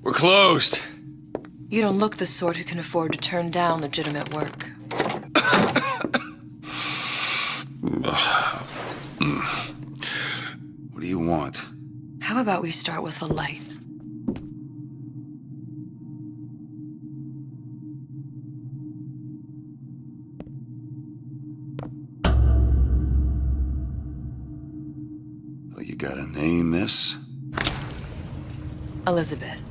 We're closed. You don't look the sort who can afford to turn down legitimate work. What do you want? How about we start with a light? Well, you got a name, miss? Elizabeth.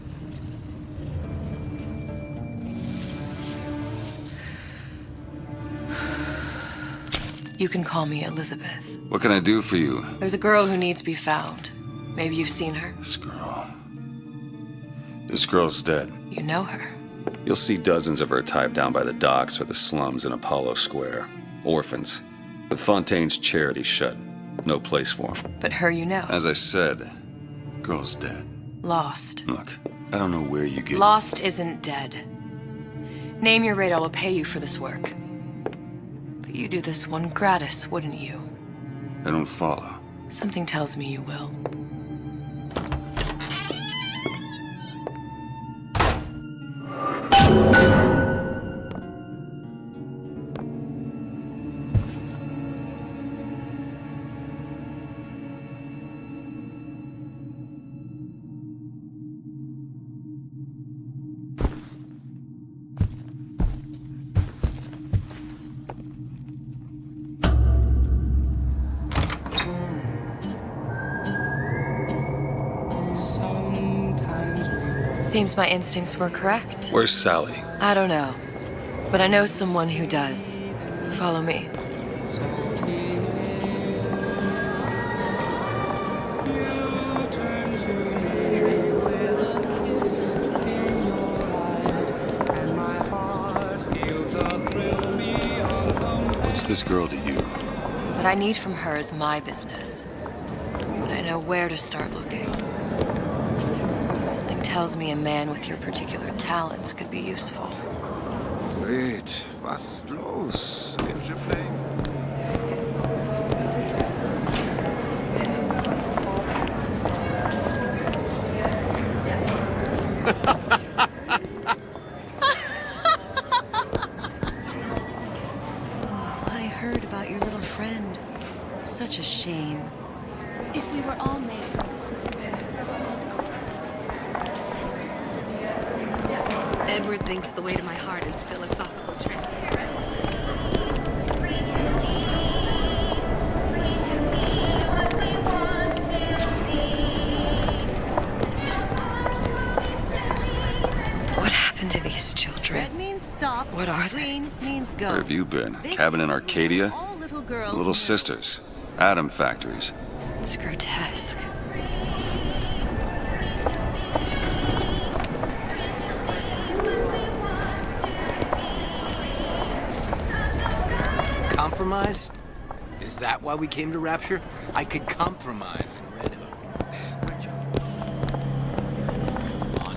You can call me Elizabeth. What can I do for you? There's a girl who needs to be found. Maybe you've seen her. This girl. This girl's dead. You know her. You'll see dozens of her tied down by the docks or the slums in Apollo Square. Orphans. With Fontaine's charity shut. No place for them. But her you know. As I said, girl's dead. Lost. Look, I don't know where you get... Lost isn't dead. Name your rate, I will pay you for this work. But you do this one gratis, wouldn't you? I don't follow. Something tells me you will. Seems my instincts were correct. Where's Sally? I don't know, but I know someone who does. Follow me. What's this girl to you? What I need from her is my business. But I know where to start looking. Something tells me a man with your particular talents could be useful. Wait, was ist los? Interplay? Oh, I heard about your little friend. Such a shame. If we were all made from Edward thinks the way to my heart is philosophical trance. What happened to these children? Red means stop. What are they? Green means go. Where have you been? This Cabin in is Arcadia? all little girls Little know. sisters. Atom factories. It's grotesque. Compromise? Is that why we came to Rapture? I could compromise and red hook.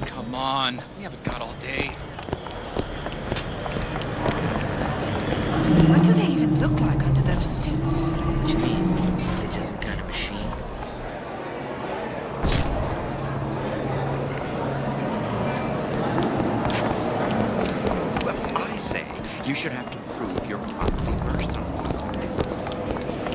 Come on. We haven't got all day. What do they even look like under those suits? What you mean? They're just some kind of machine. Well, I say you should have to prove you're properly versed on it.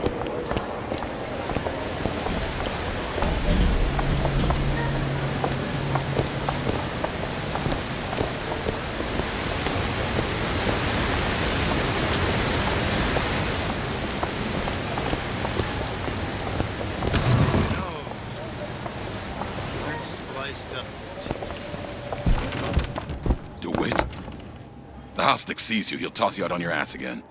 DeWitt? The Hostic sees you, he'll toss you out on your ass again.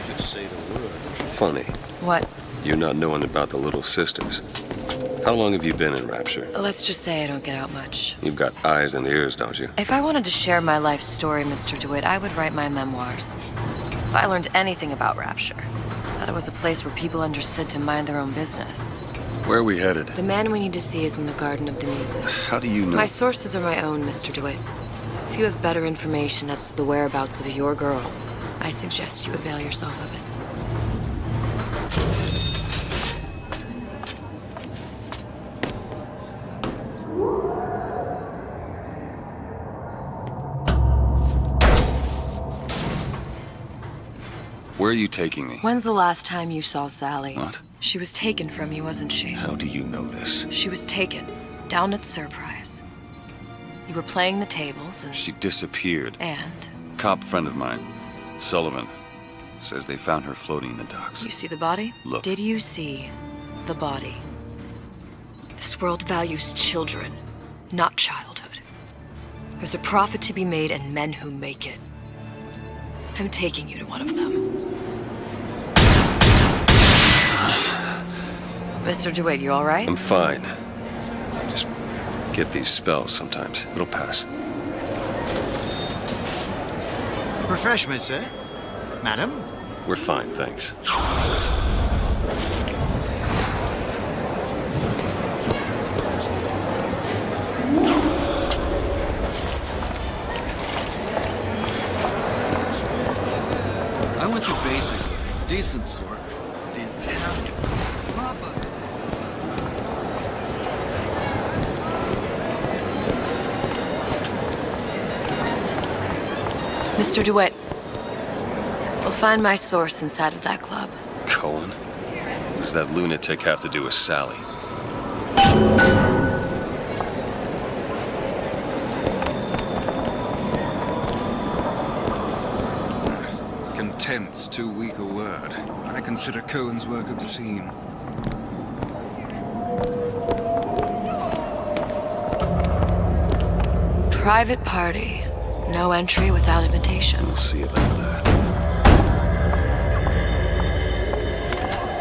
Just say the word. Funny. What? You not knowing about the little sisters. How long have you been in Rapture? Let's just say I don't get out much. You've got eyes and ears, don't you? If I wanted to share my life story, Mr. DeWitt, I would write my memoirs. If I learned anything about Rapture, that it was a place where people understood to mind their own business. Where are we headed? The man we need to see is in the Garden of the Muses. How do you know? My sources are my own, Mr. DeWitt. If you have better information as to the whereabouts of your girl, I suggest you avail yourself of it. Where are you taking me? When's the last time you saw Sally? What? She was taken from you, wasn't she? How do you know this? She was taken, down at Surprise. You were playing the tables and... She disappeared. And? Cop friend of mine, Sullivan, says they found her floating in the docks. You see the body? Look. Did you see the body? This world values children, not childhood. There's a profit to be made and men who make it. I'm taking you to one of them. Mr. DeWitt, you all right? I'm fine. I just get these spells sometimes. It'll pass. Refreshments, sir? Madam? We're fine, thanks. I went to basic, decent sort. The Italians. Papa. Mr. DeWitt, we'll find my source inside of that club. Cohen? What does that lunatic have to do with Sally? Contempt's too weak a word. I consider Cohen's work obscene. Private party. No entry without invitation. We'll see about that.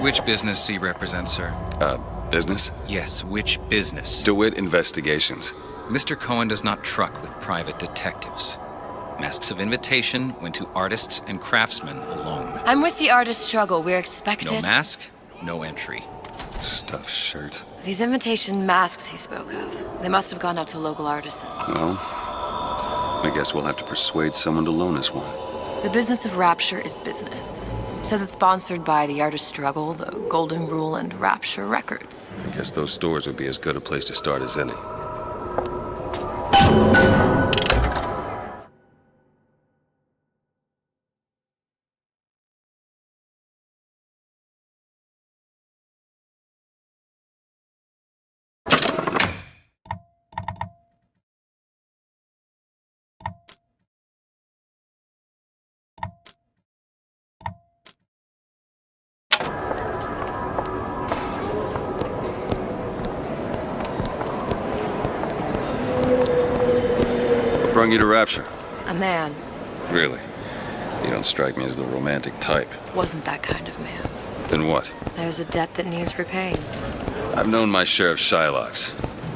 Which business do you represent, sir? Business? Yes, which business? DeWitt Investigations. Mr. Cohen does not truck with private detectives. Masks of invitation went to artists and craftsmen alone. I'm with the artist struggle. We're expected... No mask, no entry. Stuffed shirt. These invitation masks he spoke of, they must have gone out to local artisans. Well, I guess we'll have to persuade someone to loan us one. The business of Rapture is business. Says it's sponsored by the Artist Struggle, the Golden Rule, and Rapture Records. I guess those stores would be as good a place to start as any. Brung you to Rapture? A man. Really? You don't strike me as the romantic type. Wasn't that kind of man. Then what? There's a debt that needs repaying. I've known my share of Shylocks.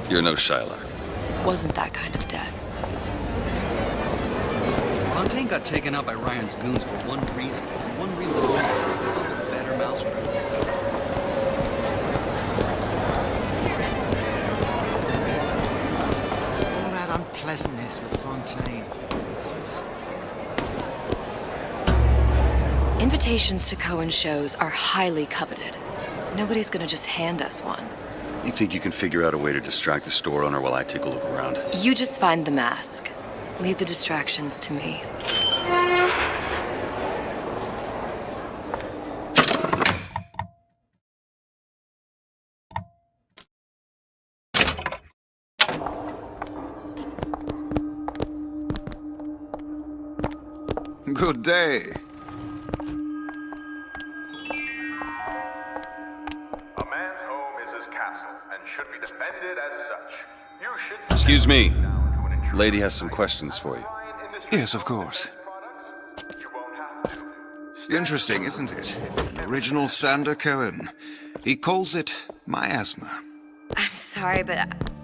You're no Shylock. Wasn't that kind of debt. Fontaine got taken out by Ryan's goons for one reason, and one reason only. They built a better mousetrap. All that unpleasantness with Fontaine. Seems so far. Invitations to Cohen shows are highly coveted. Nobody's gonna just hand us one. You think you can figure out a way to distract the store owner while I take a look around? You just find the mask. Leave the distractions to me. Good day. A man's home is his castle and should be defended as such. You should... Excuse me. Lady has some questions for you. Yes, of course. Interesting, isn't it? An original Sander Cohen. He calls it miasma. I'm sorry, but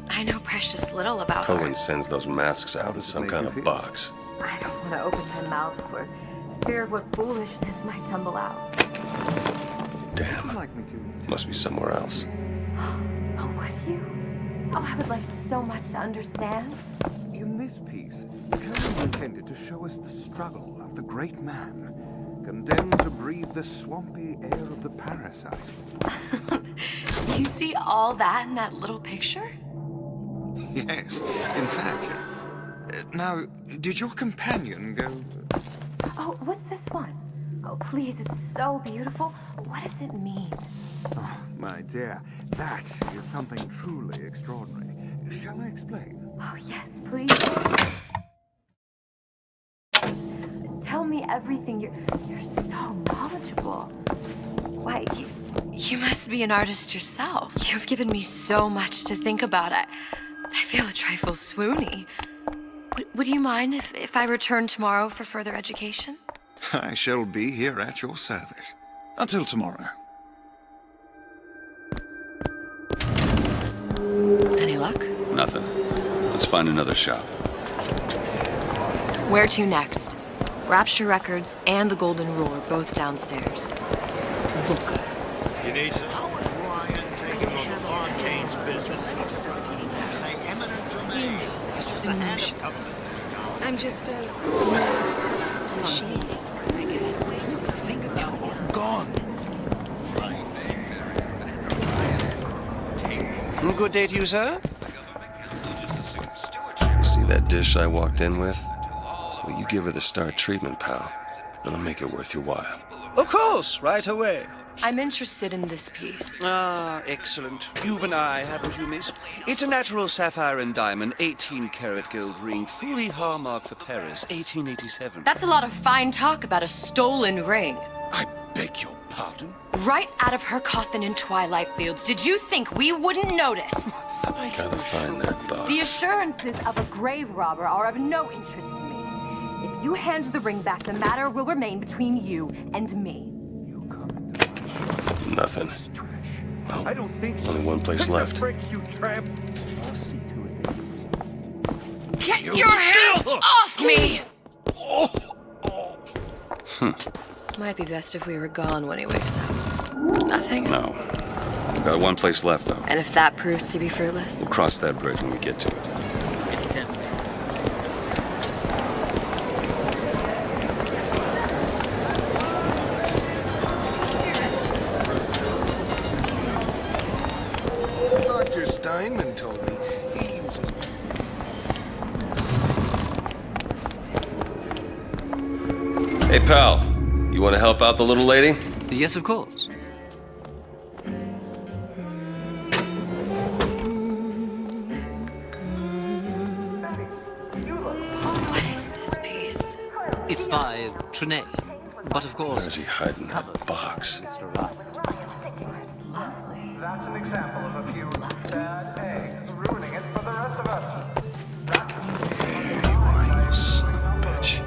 I know precious little about her. Cohen sends those masks out in some kind of box. I don't want to open my mouth for fear of what foolishness might tumble out. Damn. Must be somewhere else. Oh, would you? Oh, I would like so much to understand. In this piece, Cohen intended to show us the struggle of the great man, condemned to breathe the swampy air of the parasite. You see all that in that little picture? Yes, in fact. Now, did your companion go... Oh, what's this one? Oh, please, it's so beautiful. What does it mean? Oh, my dear, that is something truly extraordinary. Shall I explain? Oh, yes, please. Tell me everything. You're so knowledgeable. Why, You must be an artist yourself. You've given me so much to think about. I feel a trifle swoony. Would you mind if I return tomorrow for further education? I shall be here at your service. Until tomorrow. Any luck? Nothing. Let's find another shop. Where to next? Rapture Records and the Golden Rule are both downstairs. Booker. You need some... How is Ryan taking on the Fontaine's business? Say eminent domain. It's just the hand of comfort. I'm just a machine. Think about all gone. Good day to you, sir. See that dish I walked in with? Well, you give her the star treatment, pal. It'll make it worth your while. Of course, right away. I'm interested in this piece. Ah, excellent. You've an eye, haven't you, miss? It's a natural sapphire and diamond, 18-karat gold ring, fully hallmark for Paris, 1887. That's a lot of fine talk about a stolen ring. I beg your pardon? Right out of her coffin in Twilight Fields. Did you think we wouldn't notice? I gotta find that box. the assurances of a grave robber are of no interest to me. If you hand the ring back, the matter will remain between you and me. Nothing. Well, I don't think so. only one place left. You tramp. I'll see to it. Get your hands off me! Might be best if we were gone when he wakes up. Nothing? No. Got one place left, though. And if that proves to be fruitless? We'll cross that bridge when we get to it. It's temporary. Dr. Steinman told me he uses... Hey, pal. You want to help out the little lady? Yes, of course. What is this piece? It's by Trenet. But of course... Where's he hiding that box? That's an example of a few bad eggs ruining it for the rest of us. There you are, you little son of a bitch.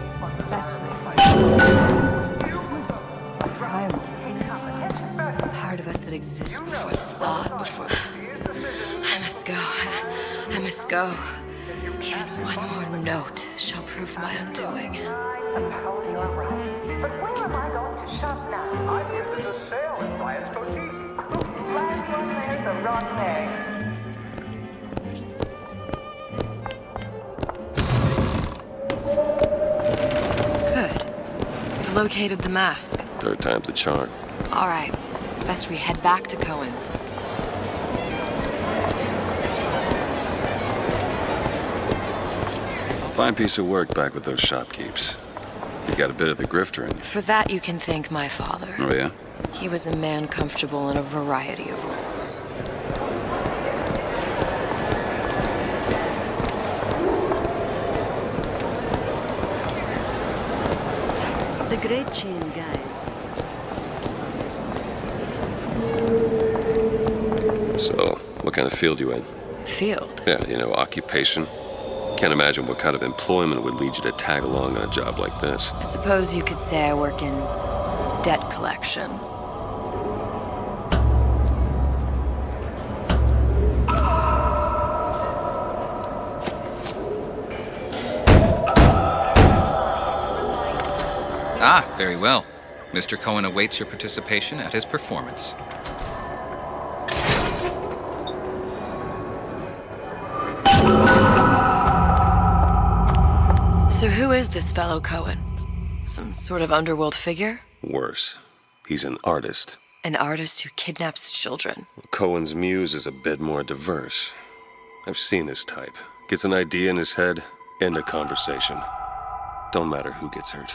Part of us that exists before thought, before... I must go. I must go. Even one more note shall prove my undoing. I suppose you're right. But where am I going to shop now? I hear there's a sale in Bryant's boutique. Last one there's a rotten egg. Good. We've located the mask. Third time's the charm. All right. It's best we head back to Cohen's. Fine piece of work back with those shopkeeps. You got a bit of the grifter in you. For that, you can thank my father. Oh, yeah? He was a man comfortable in a variety of roles. The Great Chain guides. So, what kind of field you in? Field? Yeah, occupation. Can't imagine what kind of employment would lead you to tag along on a job like this. I suppose you could say I work in debt collection. Ah, very well. Mr. Cohen awaits your participation at his performance. So who is this fellow Cohen? Some sort of underworld figure? Worse. He's an artist. An artist who kidnaps children. Cohen's muse is a bit more diverse. I've seen his type. Gets an idea in his head, end of conversation. Don't matter who gets hurt.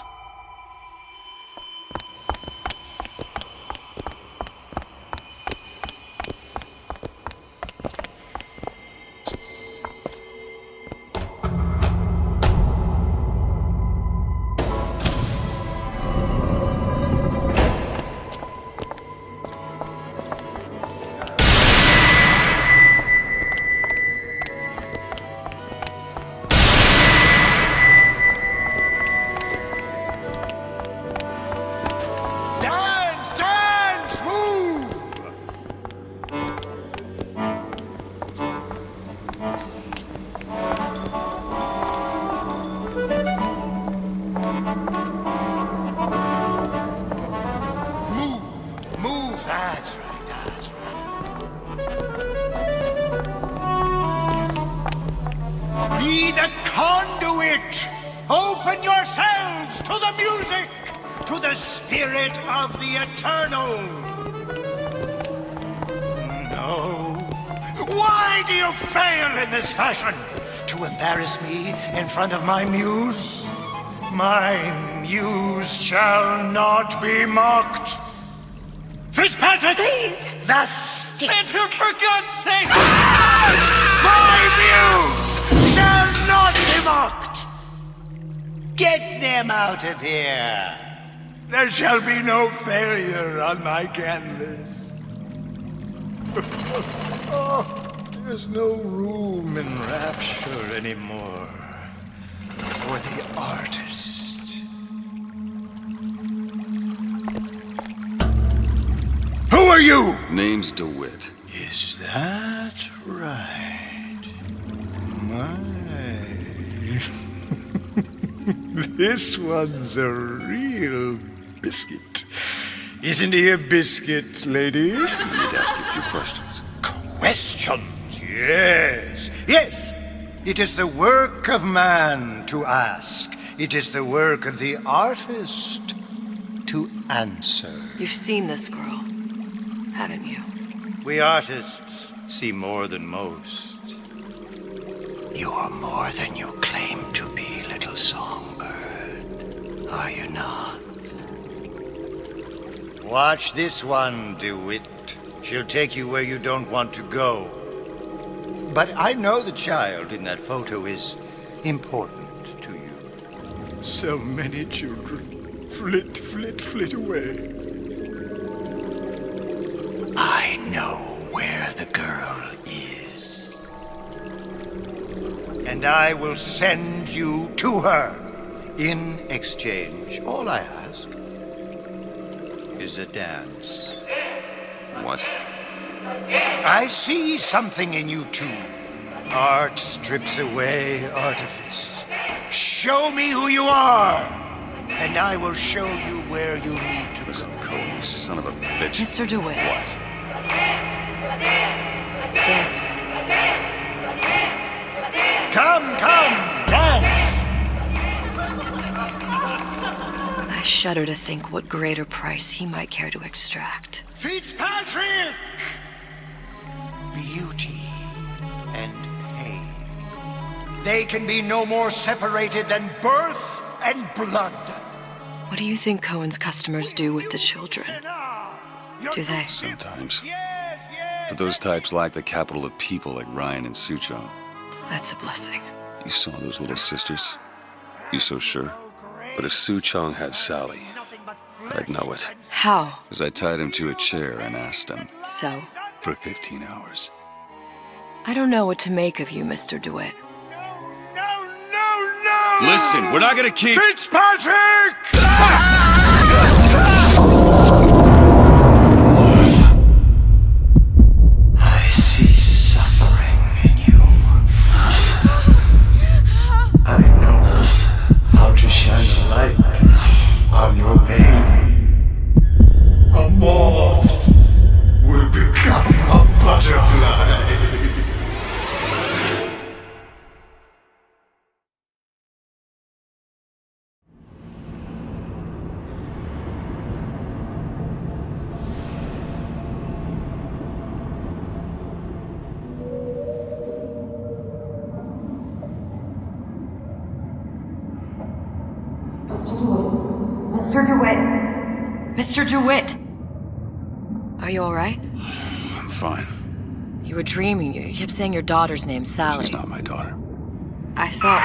be the conduit. Open yourselves to the music, to the spirit of the eternal. No. Why do you fail in this fashion? To embarrass me in front of my muse? My muse shall not be mocked. Fitzpatrick! Please! The stick! Save him, for God's sake! My muse shall not be mocked! Get them out of here! There shall be no failure on my canvas. There's no room in rapture anymore for the artist. Who are you? Name's DeWitt. Is that right? My. This one's a real biscuit. Isn't he a biscuit, lady? I need to ask you a few questions. Questions? Yes. Yes. It is the work of man to ask. It is the work of the artist to answer. You've seen this girl, haven't you? We artists see more than most. You are more than you claim to be, little songbird. Are you not? Watch this one, DeWitt. She'll take you where you don't want to go. But I know the child in that photo is important to you. So many children flit, flit, flit away. I know where the girl is. And I will send you to her. In exchange, all I ask is a dance. What? I see something in you two. Art strips away artifice. Show me who you are, and I will show you where you need to Listen, go. Cohen, you son of a bitch. Mr. DeWitt. What? Dance with me. Come, dance! I shudder to think what greater price he might care to extract. Fitzpatrick! Beauty and pain. They can be no more separated than birth and blood. What do you think Cohen's customers do with the children? Do they? Sometimes. But those types lack the capital of people like Ryan and Suchong. That's a blessing. You saw those little sisters? You so sure? But if Suchong had Sally, I'd know it. How? Because I tied him to a chair and asked him. So? For 15 hours. I don't know what to make of you, Mr. DeWitt. No! Listen, we're not gonna keep... Fitzpatrick! I see suffering in you. I know how to shine a light on your pain. A moth will become a butterfly. Mr. DeWitt! Mr. DeWitt! Are you alright? I'm fine. You were dreaming. You kept saying your daughter's name, Sally. She's not my daughter. I thought...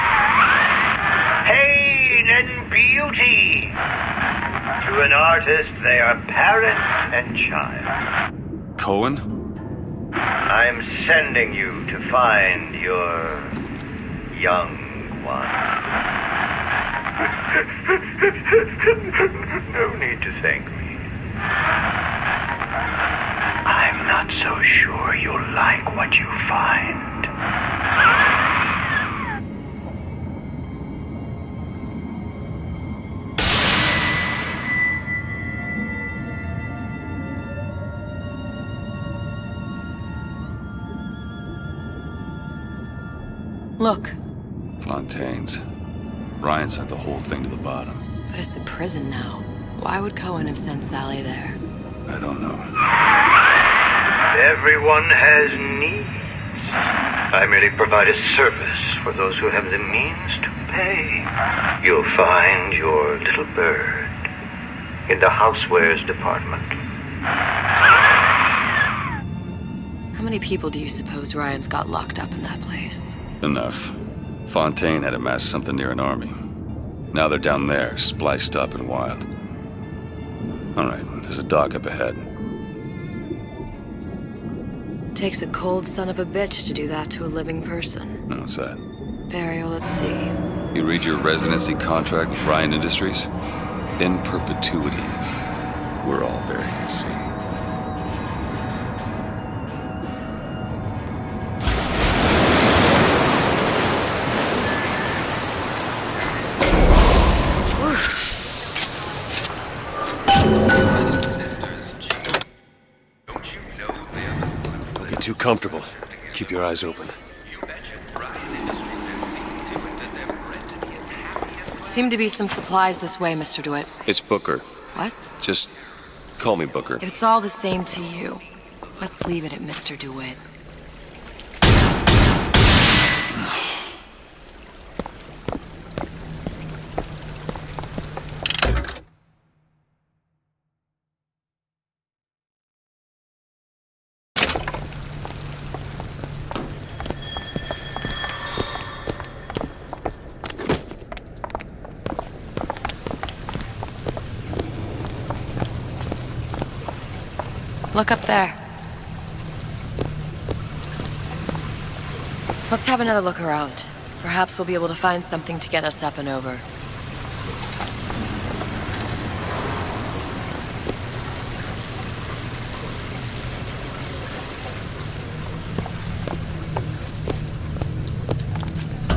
Pain and beauty! To an artist, they are parent and child. Cohen? I'm sending you to find your young one. No need to thank me. I'm not so sure you'll like what you find. Look, Fontaine's. Ryan sent the whole thing to the bottom. But it's a prison now. Why would Cohen have sent Sally there? I don't know. Everyone has needs. I merely provide a service for those who have the means to pay. You'll find your little bird in the housewares department. How many people do you suppose Ryan's got locked up in that place? Enough. Fontaine had amassed something near an army. Now they're down there, spliced up and wild. All right, there's a dock up ahead. Takes a cold son of a bitch to do that to a living person. No, what's that? Burial, let's see. You read your residency contract with Ryan Industries? In perpetuity, we're all buried at sea. Don't get too comfortable. Keep your eyes open. Seem to be some supplies this way, Mr. DeWitt. It's Booker. What? Just call me Booker. If it's all the same to you, let's leave it at Mr. DeWitt. Look up there. Let's have another look around. Perhaps we'll be able to find something to get us up and over.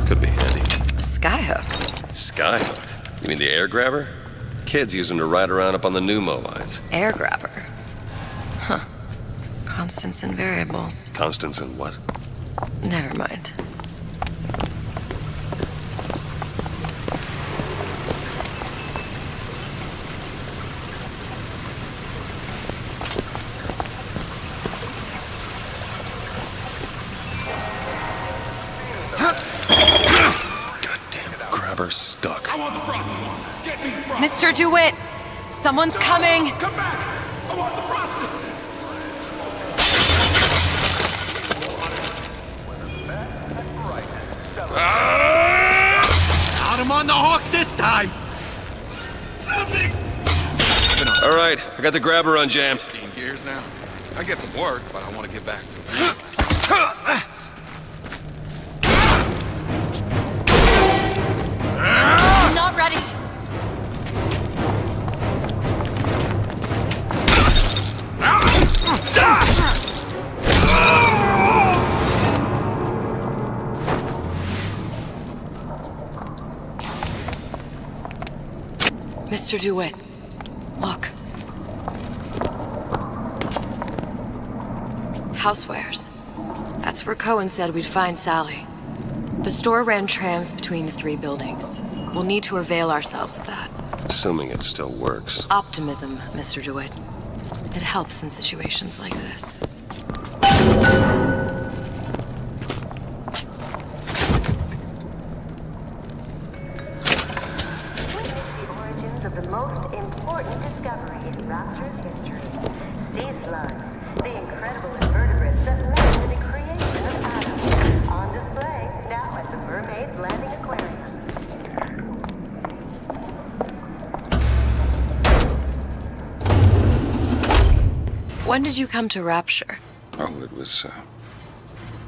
Could be handy. A skyhook. Skyhook? You mean the air grabber? Kids use them to ride around up on the pneumo lines. Air grabber. Huh. Constants and variables. Constants and what? Never mind. Goddamn grabber stuck. I want the frosted one. Get me the frosted. Mr. DeWitt! Someone's coming! Come back! I want the frosted. Got him on the hook this time! All right, I got the grabber unjammed. 15 years now. I get some work, but I want to get back to it. I'm not ready! Mr. DeWitt, look. Housewares. That's where Cohen said we'd find Sally. The store ran trams between the three buildings. We'll need to avail ourselves of that. Assuming it still works. Optimism, Mr. DeWitt. It helps in situations like this. Of the most important discovery in Rapture's history. Sea slugs, the incredible invertebrates that led to the creation of Adam. On display now at the Mermaid's Landing Aquarium. When did you come to Rapture? Oh, it was,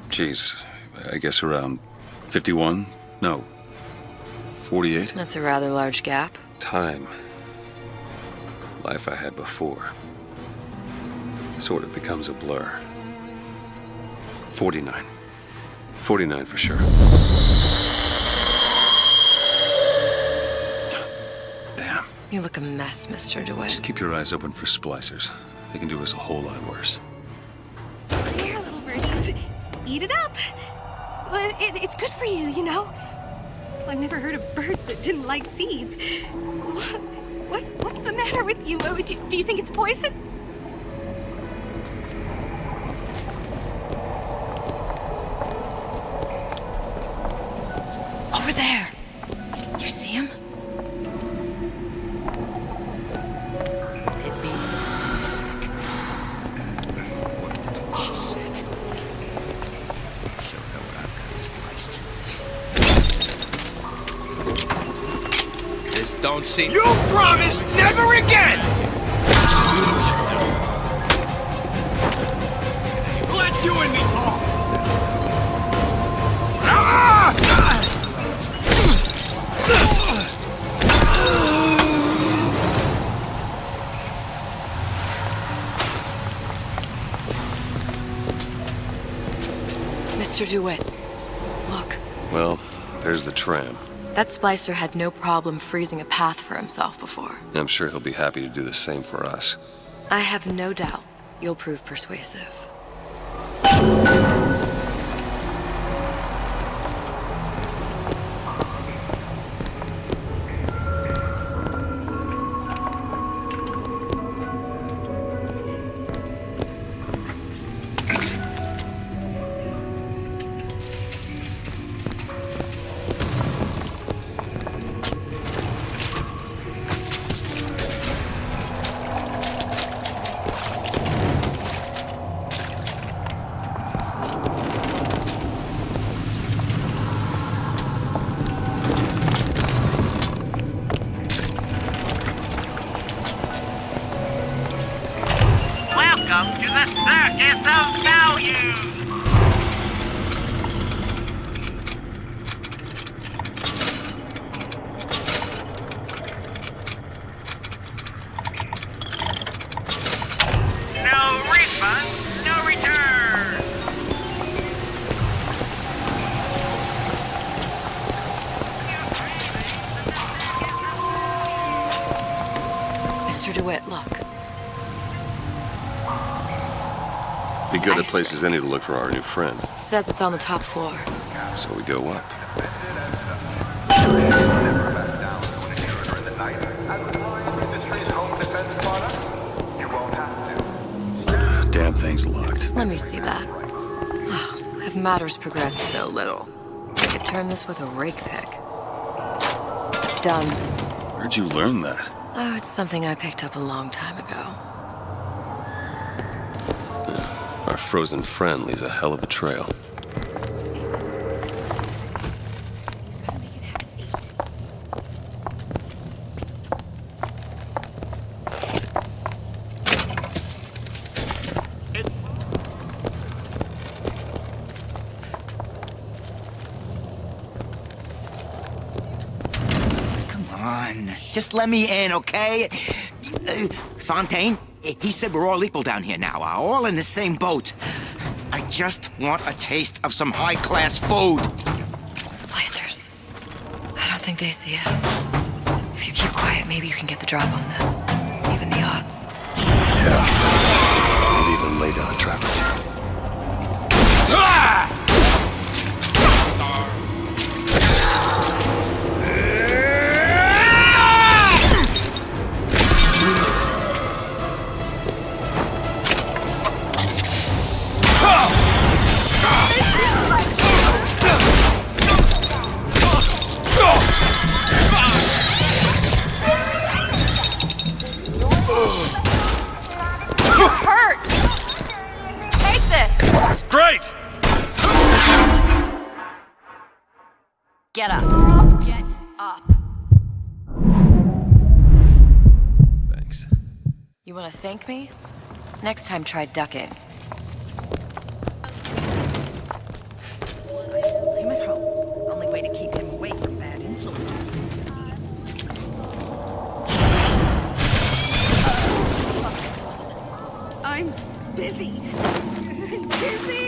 geez, I guess around 51? No, 48? That's a rather large gap. Time. Life I had before. Sort of becomes a blur. 49. 49 for sure. Damn. You look a mess, Mr. DeWitt. Just keep your eyes open for splicers. They can do us a whole lot worse. Here, little birdies. Eat it up. Well, it's good for you, you know? I've never heard of birds that didn't like seeds. What's the matter with you? Do you think it's poison? Over there. You see him? It be ezek. What she said. Show her what I've got spliced. This don't seem. You promised never again! Let you and me talk! Mr. DeWitt, look. Well, there's the tram. That splicer had no problem freezing a path for himself before. I'm sure he'll be happy to do the same for us. I have no doubt you'll prove persuasive. Welcome to the Circus of Value! No refund, no return! Mr. DeWitt, look. Be good at places any to look for our new friend. Says it's on the top floor. So we go up. Damn thing's locked. Let me see that. Oh, have matters progressed so little? I could turn this with a rake pick. Done. Where'd you learn that? Oh, it's something I picked up a long time ago. Our frozen friend leaves a hell of a trail. Come on, just let me in, okay? Fontaine, he said we're all equal down here now, all in the same boat. I just want a taste of some high-class food. Splicers. I don't think they see us. If you keep quiet, maybe you can get the drop on them. Even the odds. Yeah. Maybe even lay down a trap or two. Great! Get up. Get up. Thanks. You want to thank me? Next time, try ducking. I school him at home. Only way to keep him away from bad influences. I'm busy. Busy!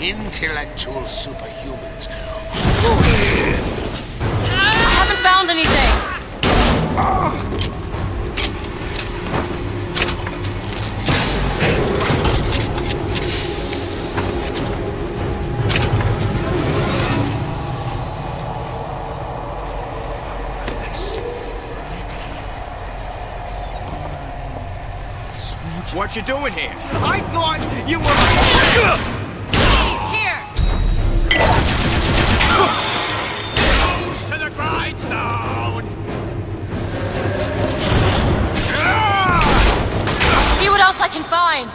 Intellectual superhumans. I haven't found anything! What you doing here? I thought you were... Here! Nose to the grindstone! See what else I can find!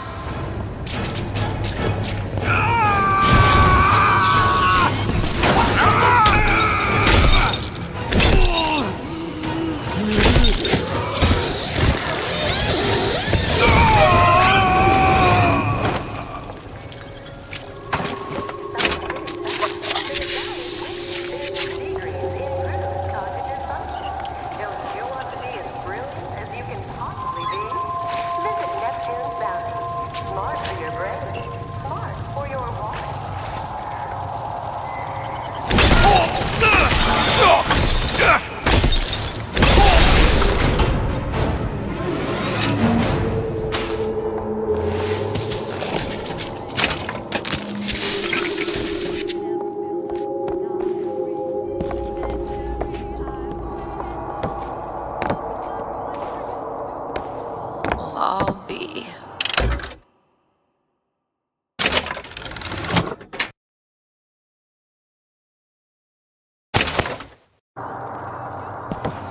I'll be.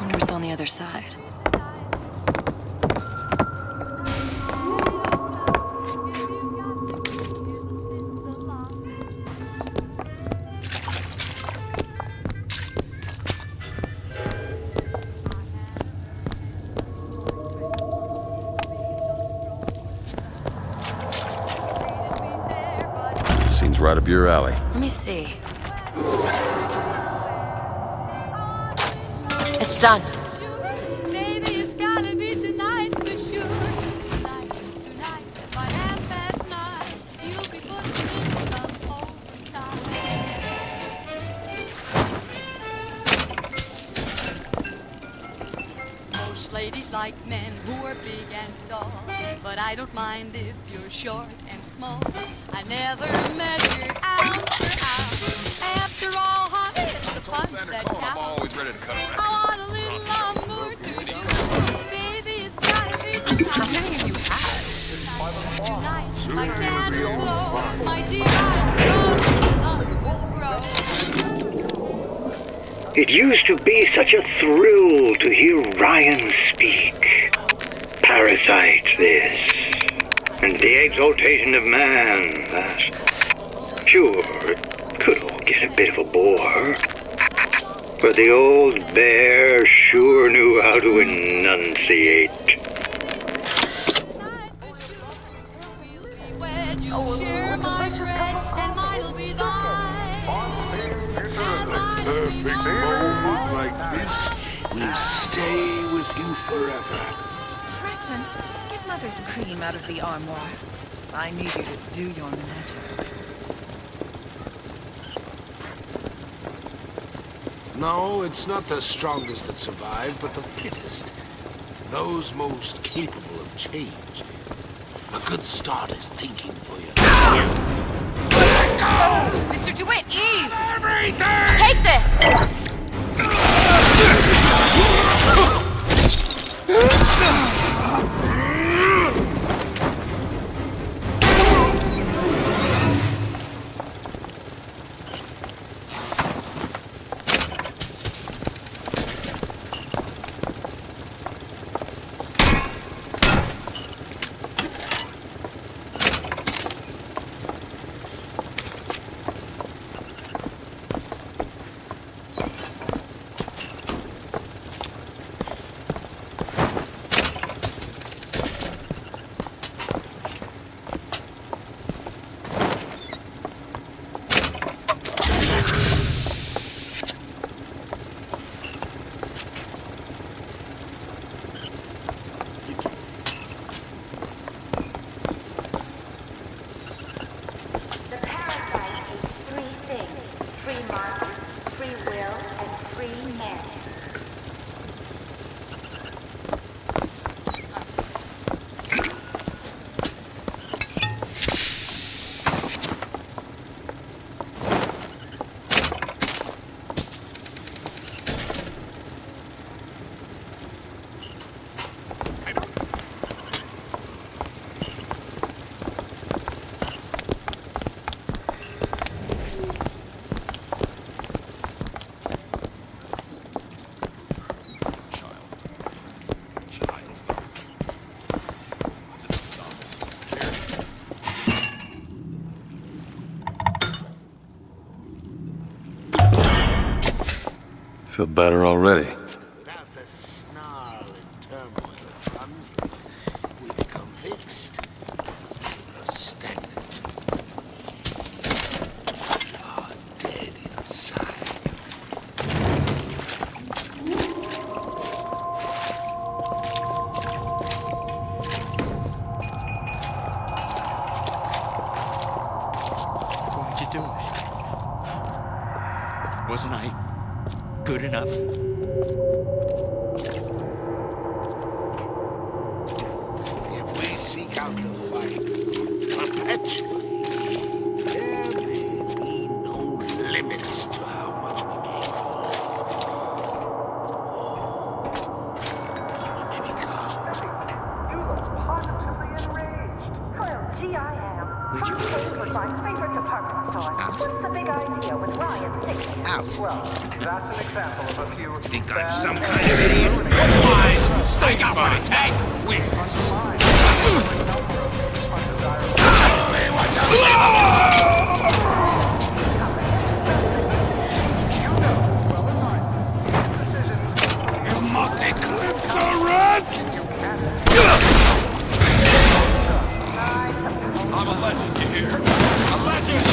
Wonder what's on the other side. Seems right up your alley. Let me see. It's done. Baby, it's gotta be tonight for sure. Tonight, by 9:30, you'll be putting in some overtime. Most ladies like men who are big and tall, but I don't mind if you're short and small. I never measured ounce for ounce. After all, honey, it's the punch that counts. I'm always ready to cut a record. I want a little more to do. Baby, it's gotta be tonight. How many of you had? Tonight, my candle glow, my dear, love will grow. It used to be such a thrill to hear Ryan speak. Parasite, this. And the exaltation of man, that. Sure, it could all get a bit of a bore. But the old bear sure knew how to enunciate. Share my bread and mine'll be thine. Perfect moment like this will stay with you forever. Franklin, get Mother's cream out of the armoire. I need you to do your magic. No, it's not the strongest that survive, but the fittest. Those most capable of change. A good start is thinking for you. Mr. DeWitt, Eve! Everything! Take this! hand. Feel better already. Without the snarl and turmoil of conflict, we become fixed. Or stagnant. Are dead inside. Why'd you do it? Wasn't I good enough? If we seek out the fight perpetually, there may be no limits to how much we may evolve. Or we may become. You look positively enraged. Well, gee, I am. Fruitcake was my favorite department store. What's the big idea with Ryan singing? Out. Well, that's an example of a few. Think I'm some kind of idiot? Wise! I got what it takes! Win! You must eclipse the rest! I'm a legend, you hear? A legend!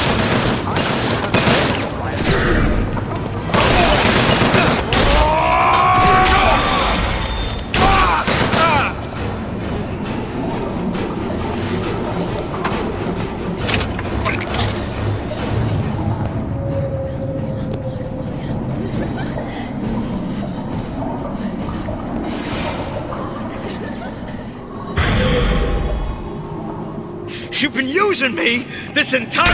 You've been using me this entire...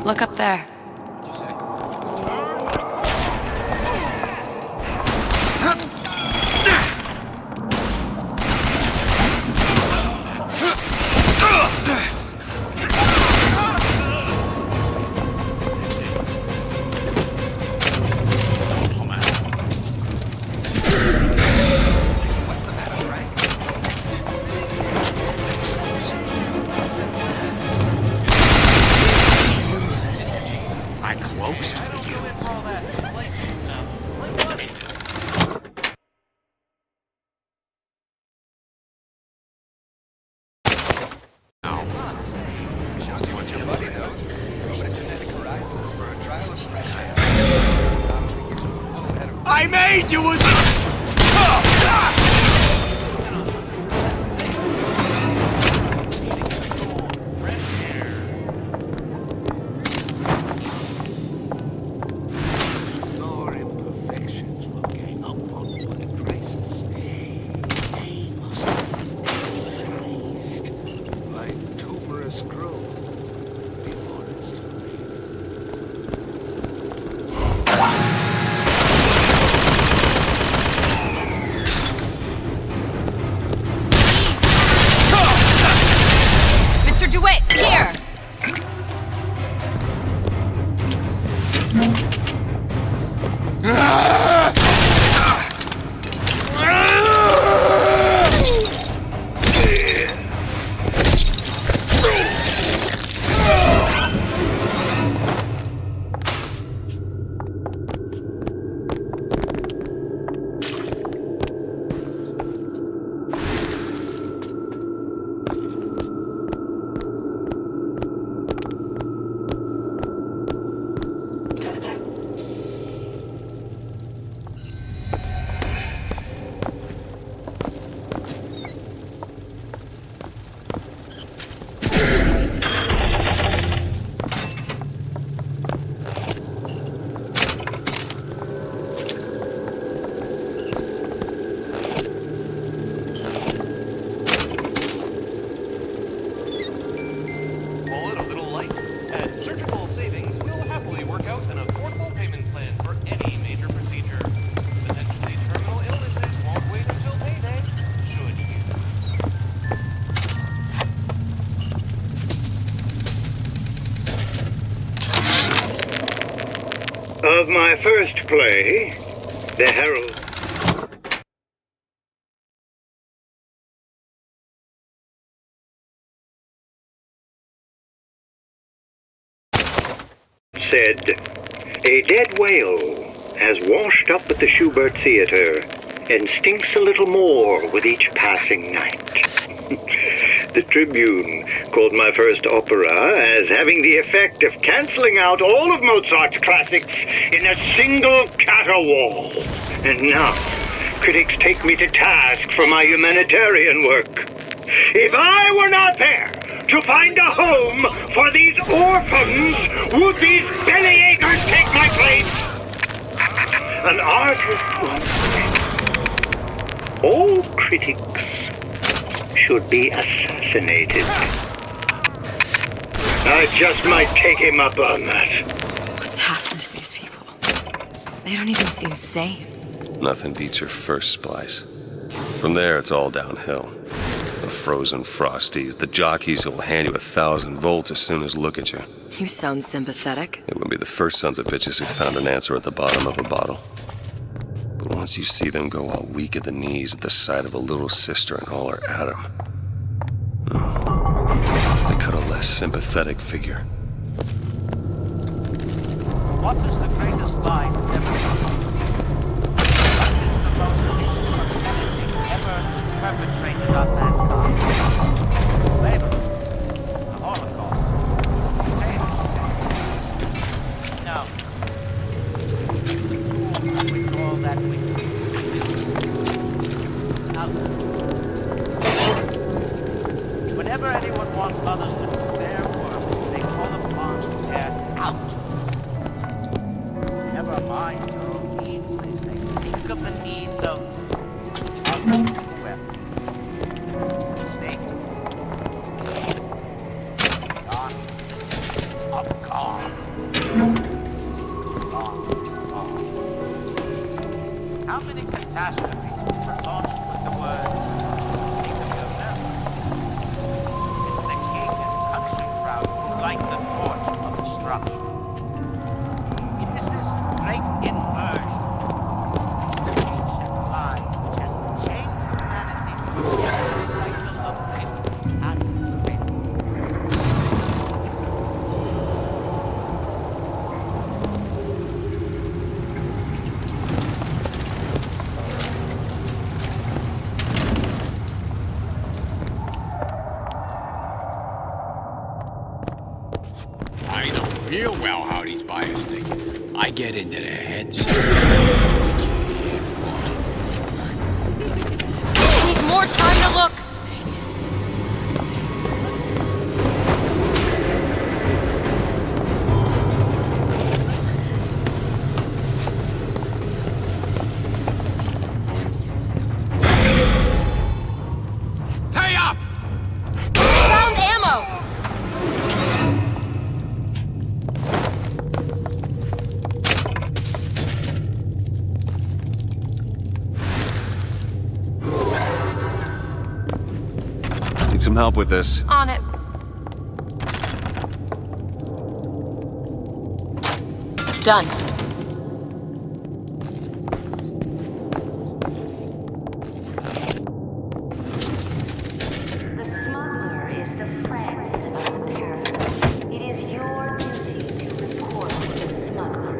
Look up there. I made you a... Your imperfections will gang up on you in a crisis. They must be excised like tumorous growth before it's too late. Of my first play, The Herald. Said, a dead whale has washed up at the Schubert Theater and stinks a little more with each passing night. The Tribune called my first opera as having the effect of canceling out all of Mozart's classics in a single caterwaul. And now, critics take me to task for my humanitarian work. If I were not there to find a home for these orphans, would these bellyachers take my place? An artist once said, all critics should be assassinated. I just might take him up on that. What's happened to these people? They don't even seem sane. Nothing beats your first splice. From there, it's all downhill. The frozen frosties, the jockeys who will hand you 1,000 volts as soon as look at you. You sound sympathetic. They wouldn't be the first sons of bitches who found an answer at the bottom of a bottle. But once you see them go all weak at the knees at the sight of a little sister and all her atom, they cut a less sympathetic figure. What is the greatest lie ever told? What is the most pathetic thing ever perpetrated on mankind? Slavery, the Holocaust, no. We call that witness. Now, whenever anyone wants others to do their work, they call upon their out. Never mind your own needs, they say. Think of the needs of others. Well, mistake. Gone. Up, gone. How many catastrophes were launched with the word, think of yourself? It's the king and country crowd who light the torch of destruction. It is this great inversion, the ancient lie which has changed humanity from the cycle of live and win. I know real well how these buyers think. I get into their heads. I need more time to look. Pay up! Found ammo. Need some help with this. On it. Done. The smuggler is the friend of the parasite. It is your duty to report the smuggler.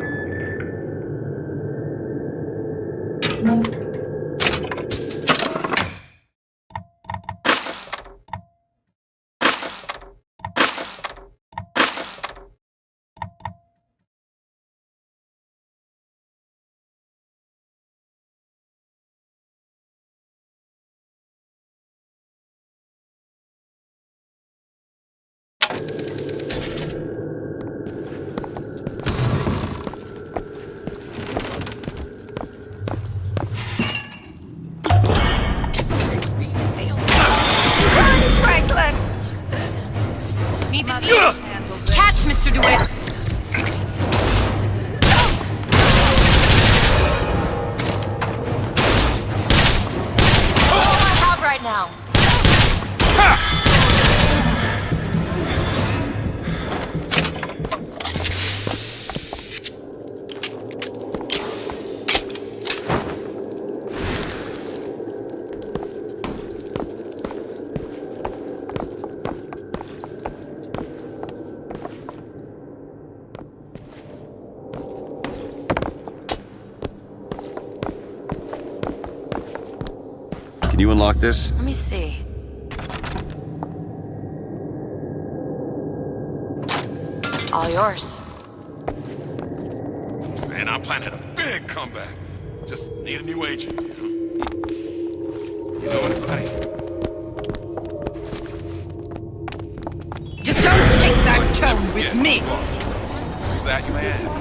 Can you unlock this? Let me see. All yours. Man, I'm planning a big comeback. Just need a new agent, you know? You doing it, buddy? Just don't take that tone with me! Who's that, you may ask?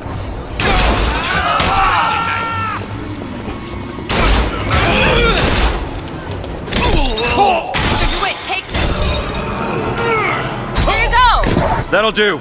Mr. DeWitt, take this! Here you go! That'll do.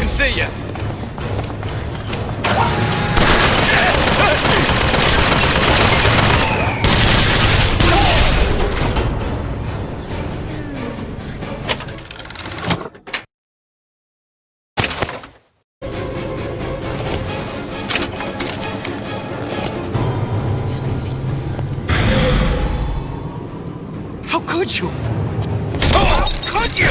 See ya! How could you? How could you?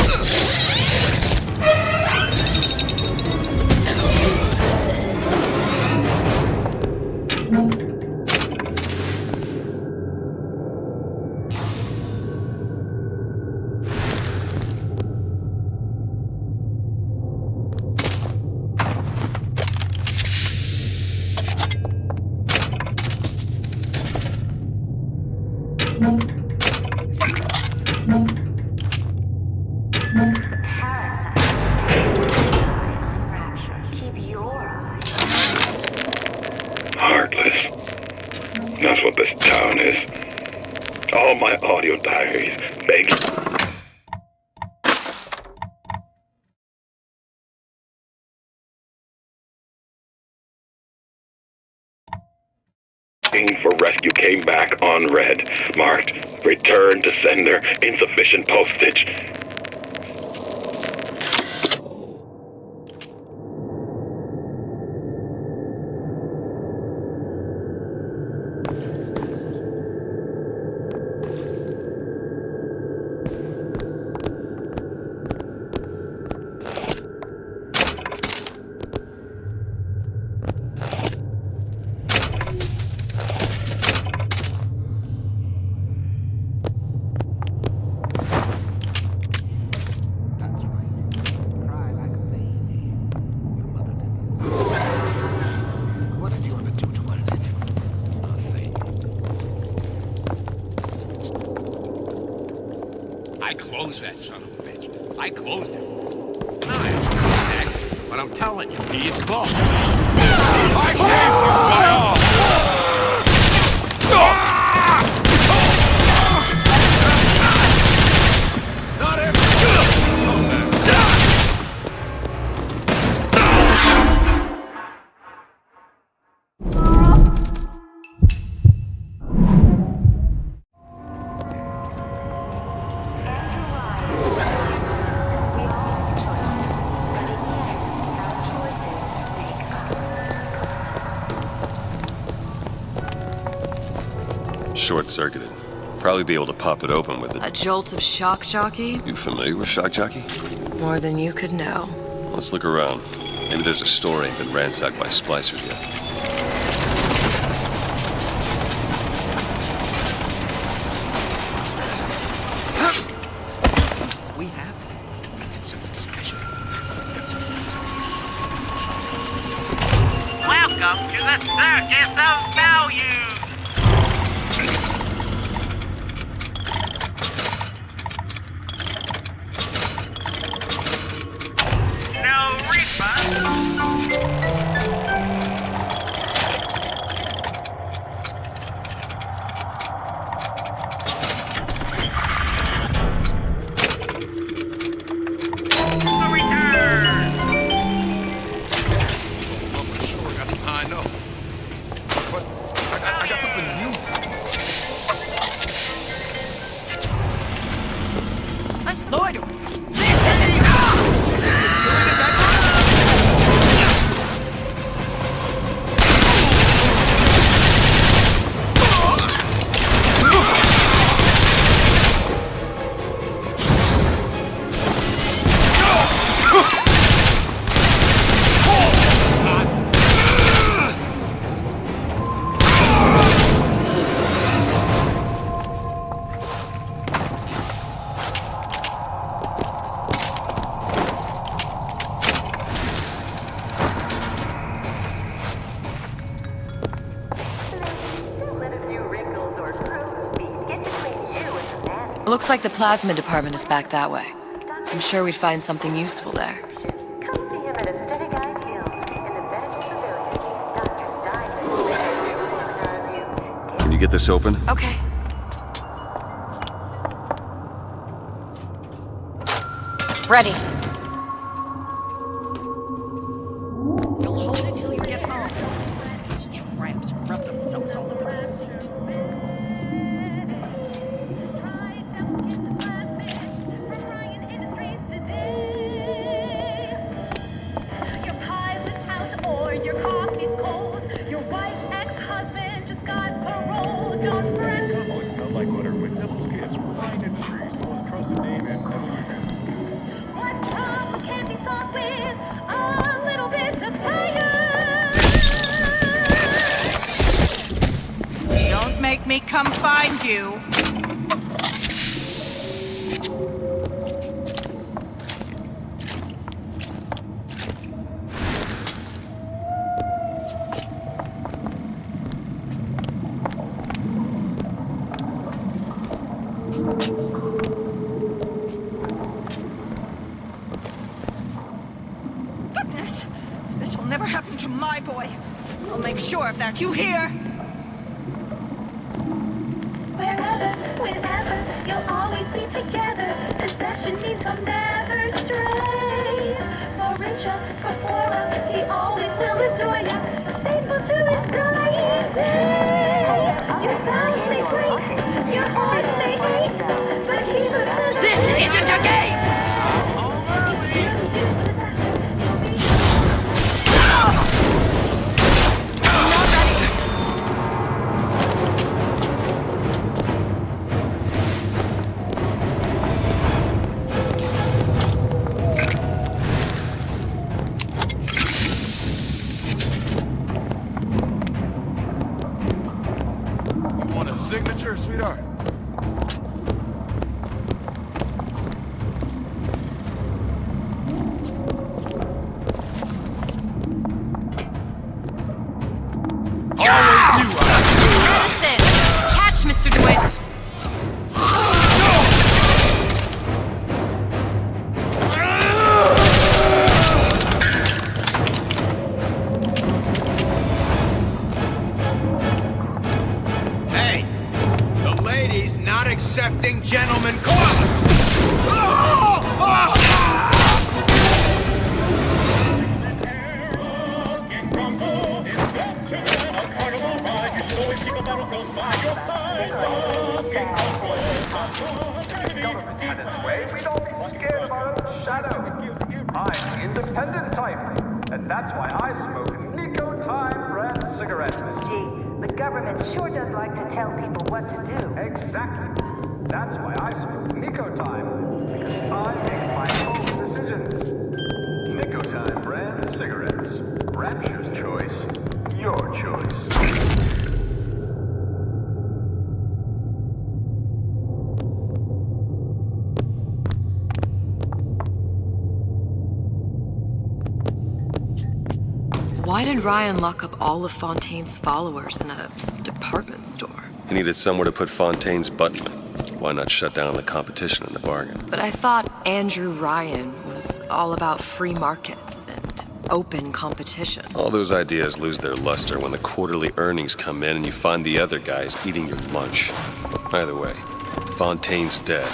Heartless. That's what this town is. All my audio diaries begging for rescue came back unread, marked return to sender, insufficient postage. I closed that son of a bitch. I closed it. No, I haven't done that, but I'm telling you, he is close. I gave you my all! Not every... Short-circuited. Probably be able to pop it open with A jolt of shock jockey? You familiar with shock jockey? More than you could know. Let's look around. Maybe there's a store ain't been ransacked by splicers yet. We have something special. Welcome to the Circus of Value! No refund! Lloyd! This isn't... Looks like the plasma department is back that way. I'm sure we'd find something useful there. Can you get this open? Okay. Ready. You'll hold it till you get home. These tramps rub themselves all over the seat. Don't make me come find you. Goodness, this will never happen to my boy. I'll make sure of that. You hear? Whenever, you'll always be together. Possession means I'll never stray. For richer, for poorer, he always will adore ya. Faithful to his dying day. Your vows may break, your heart may ache, but he who does This isn't a game! Want a signature, sweetheart? Listen! Catch, Mr. DeWitt! self-accepting gentleman club! We don't be scared of our own shadow. I'm independent type, and that's why I smoke Nico Time brand cigarettes. Gee, the government sure does like to tell people what to do. Exactly. That's why I smoke Nico Time, because I make my own decisions. Nico Time brand cigarettes. Rapture's choice. Your choice. Why did Ryan lock up all of Fontaine's followers in a department store? He needed somewhere to put Fontaine's button. Why not shut down the competition in the bargain? But I thought Andrew Ryan was all about free markets and open competition. All those ideas lose their luster when the quarterly earnings come in and you find the other guys eating your lunch. Either way, Fontaine's dead.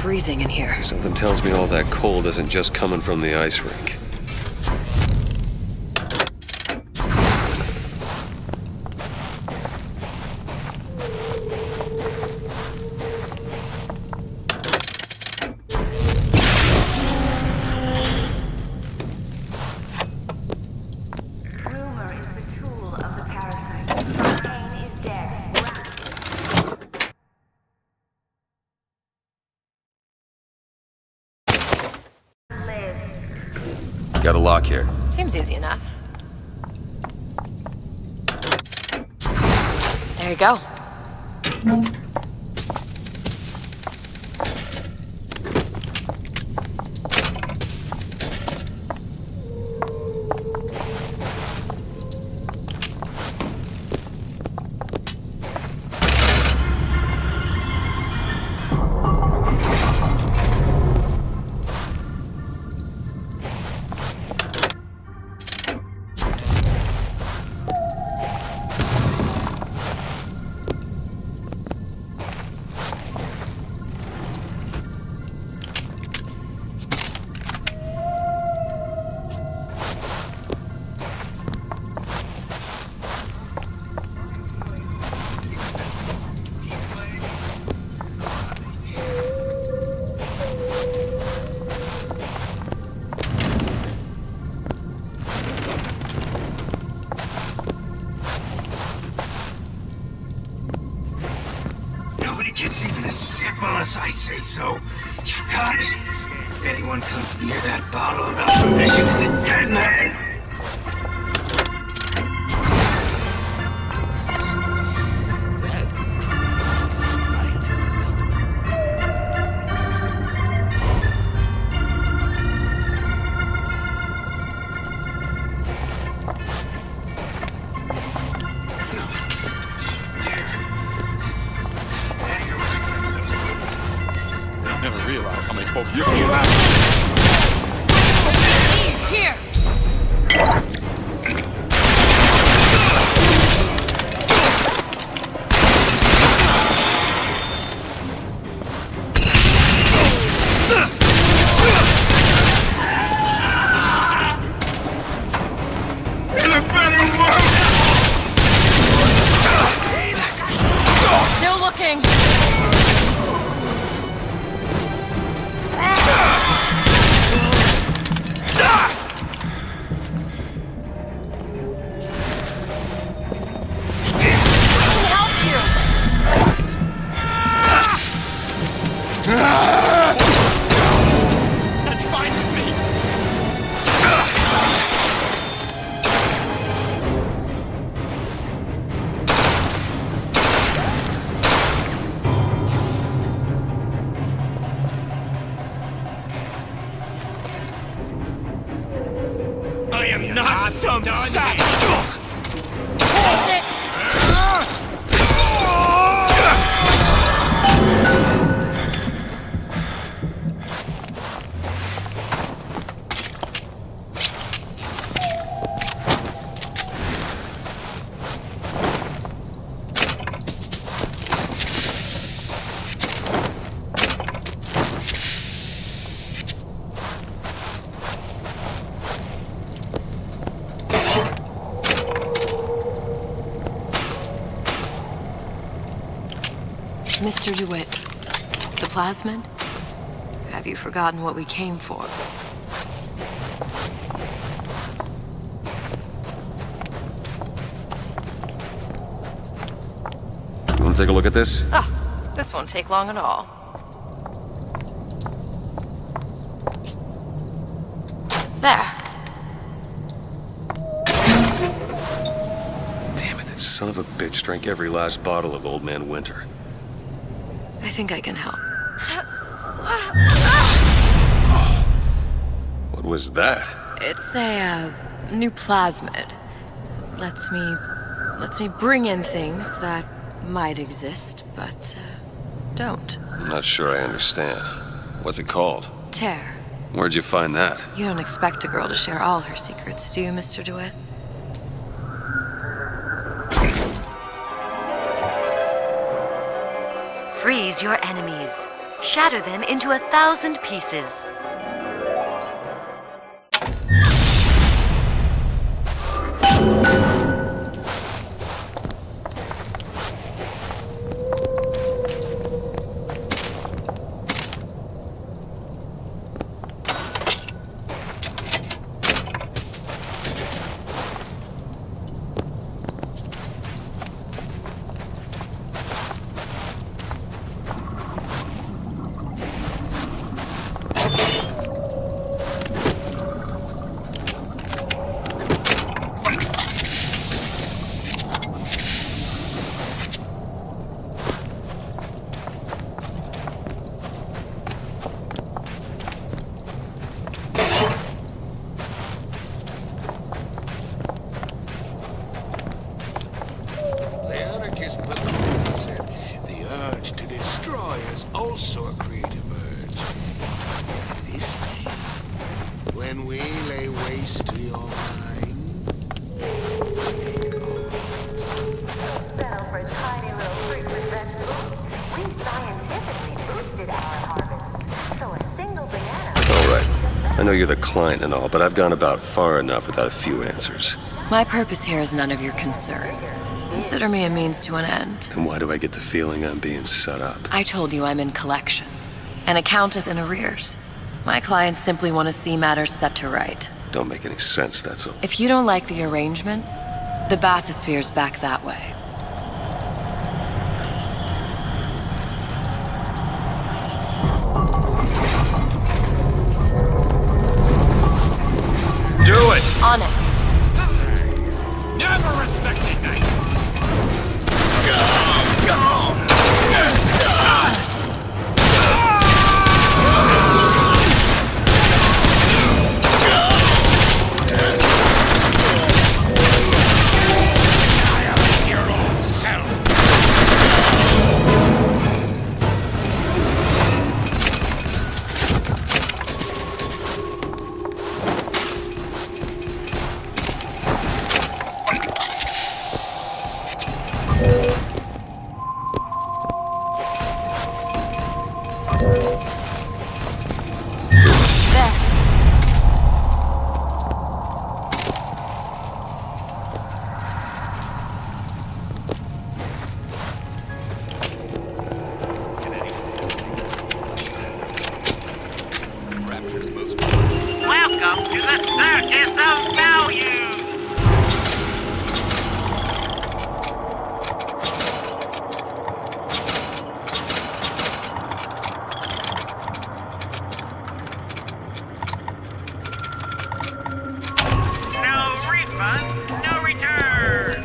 Freezing in here. Something tells me all that cold isn't just coming from the ice rink. Rumor is the tool of the parasite. Fontaine is dead. Got a lock here. Seems easy enough. There you go. Gets even a sip unless I say so. You got it. If anyone comes near that bottle without permission is a dead man. Never realized how many folk you can get. Here! Still looking. Mr. DeWitt, the plasmid? Have you forgotten what we came for? You want to take a look at this? Ah, this won't take long at all. There. Damn it, that son of a bitch drank every last bottle of Old Man Winter. I think I can help. What was that? It's a new plasmid. Lets me bring in things that might exist, but don't. I'm not sure I understand. What's it called? Tear. Where'd you find that? You don't expect a girl to share all her secrets, do you, Mr. DeWitt? Freeze your enemies. Shatter them into 1,000 pieces. I know you're the client and all, but I've gone about far enough without a few answers. My purpose here is none of your concern. Consider me a means to an end. Then why do I get the feeling I'm being set up? I told you I'm in collections. An account is in arrears. My clients simply want to see matters set to right. Don't make any sense, that's all. If you don't like the arrangement, the bathysphere's back that way. Do it! On it. Never respected me! Welcome to the Circus of Value! No refund, no return!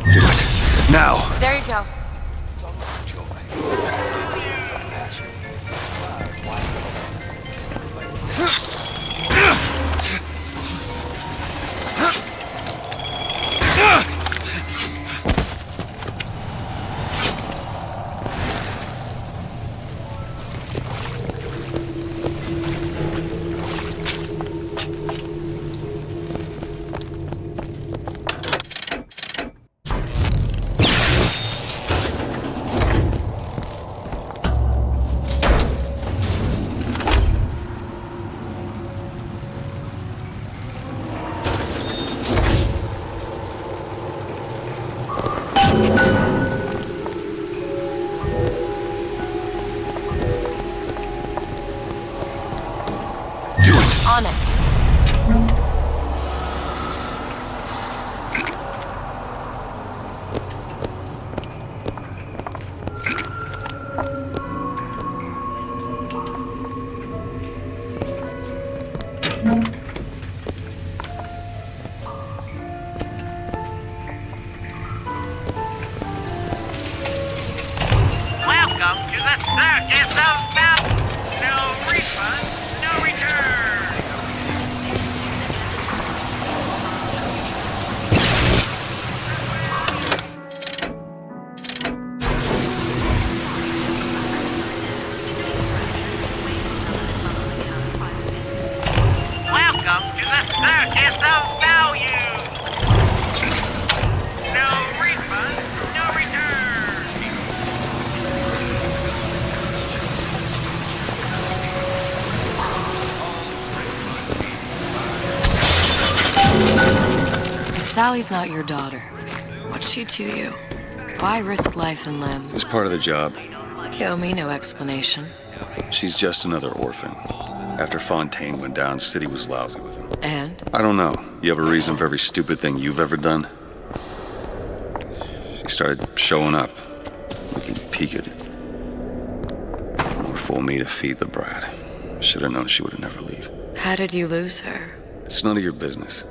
Do it. Now! There you go. circus of value. No refund, no return. Welcome to the circus of value. No refund, no return. If Sally's not your daughter, what's she to you? Why risk life and limbs? It's part of the job. You owe me no explanation. She's just another orphan. After Fontaine went down, City was lousy with him. And? I don't know. You have a reason for every stupid thing you've ever done? She started showing up, looking peaked. More fool me to feed the brat. Should have known she would never leave. How did you lose her? It's none of your business.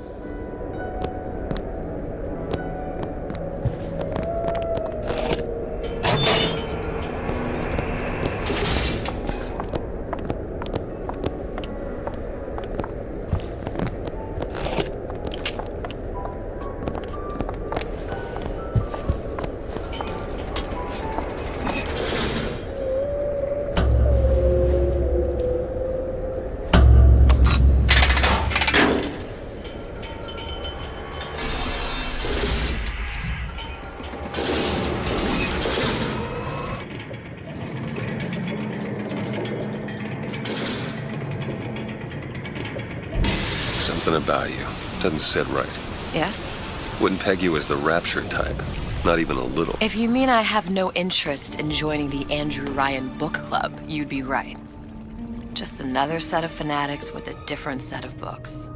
Something about you doesn't sit right. Yes? Wouldn't peg you as the rapture type. Not even a little. If you mean I have no interest in joining the Andrew Ryan book club, you'd be right. Just another set of fanatics with a different set of books.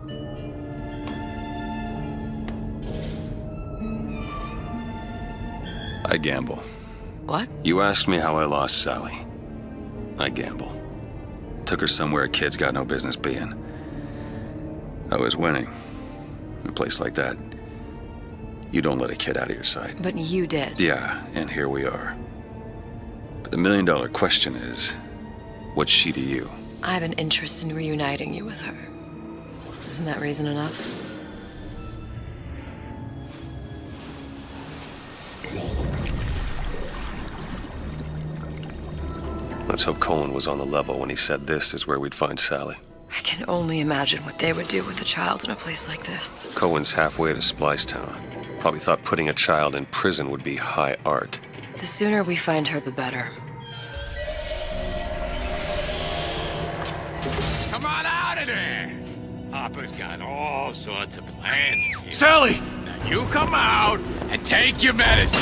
I gamble. What? You asked me how I lost Sally. I gamble. Took her somewhere kids got no business being. I was winning. In a place like that, you don't let a kid out of your sight. But you did. Yeah, and here we are. But the million-dollar question is, what's she to you? I have an interest in reuniting you with her. Isn't that reason enough? Let's hope Cohen was on the level when he said this is where we'd find Sally. I can only imagine what they would do with a child in a place like this. Cohen's halfway to Splicetown. Probably thought putting a child in prison would be high art. The sooner we find her, the better. Come on out of there! Hopper's got all sorts of plans for you. Sally! Now you come out and take your medicine.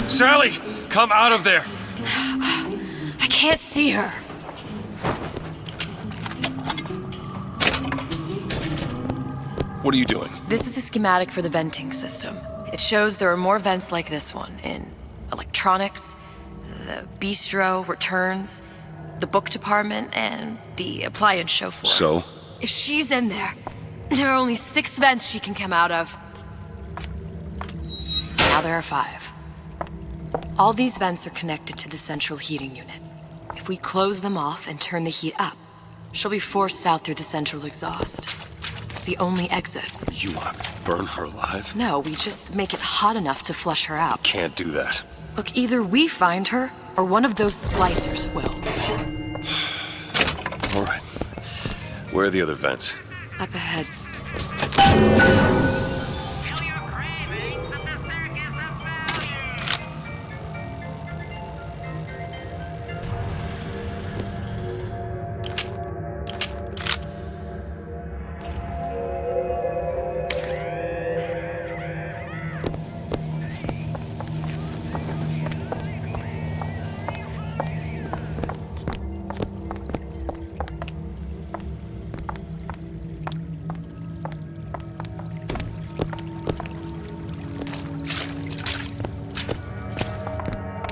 Sally! Come out of there! I can't see her. What are you doing? This is a schematic for the venting system. It shows there are more vents like this one in electronics, the bistro, returns, the book department, and the appliance show floor. So? If she's in there, there are only 6 vents she can come out of. Now there are 5. All these vents are connected to the central heating unit. If we close them off and turn the heat up, she'll be forced out through the central exhaust. It's the only exit. You want to burn her alive? No, we just make it hot enough to flush her out. Can't do that. Look, either we find her, or one of those splicers will. All right. Where are the other vents? Up ahead.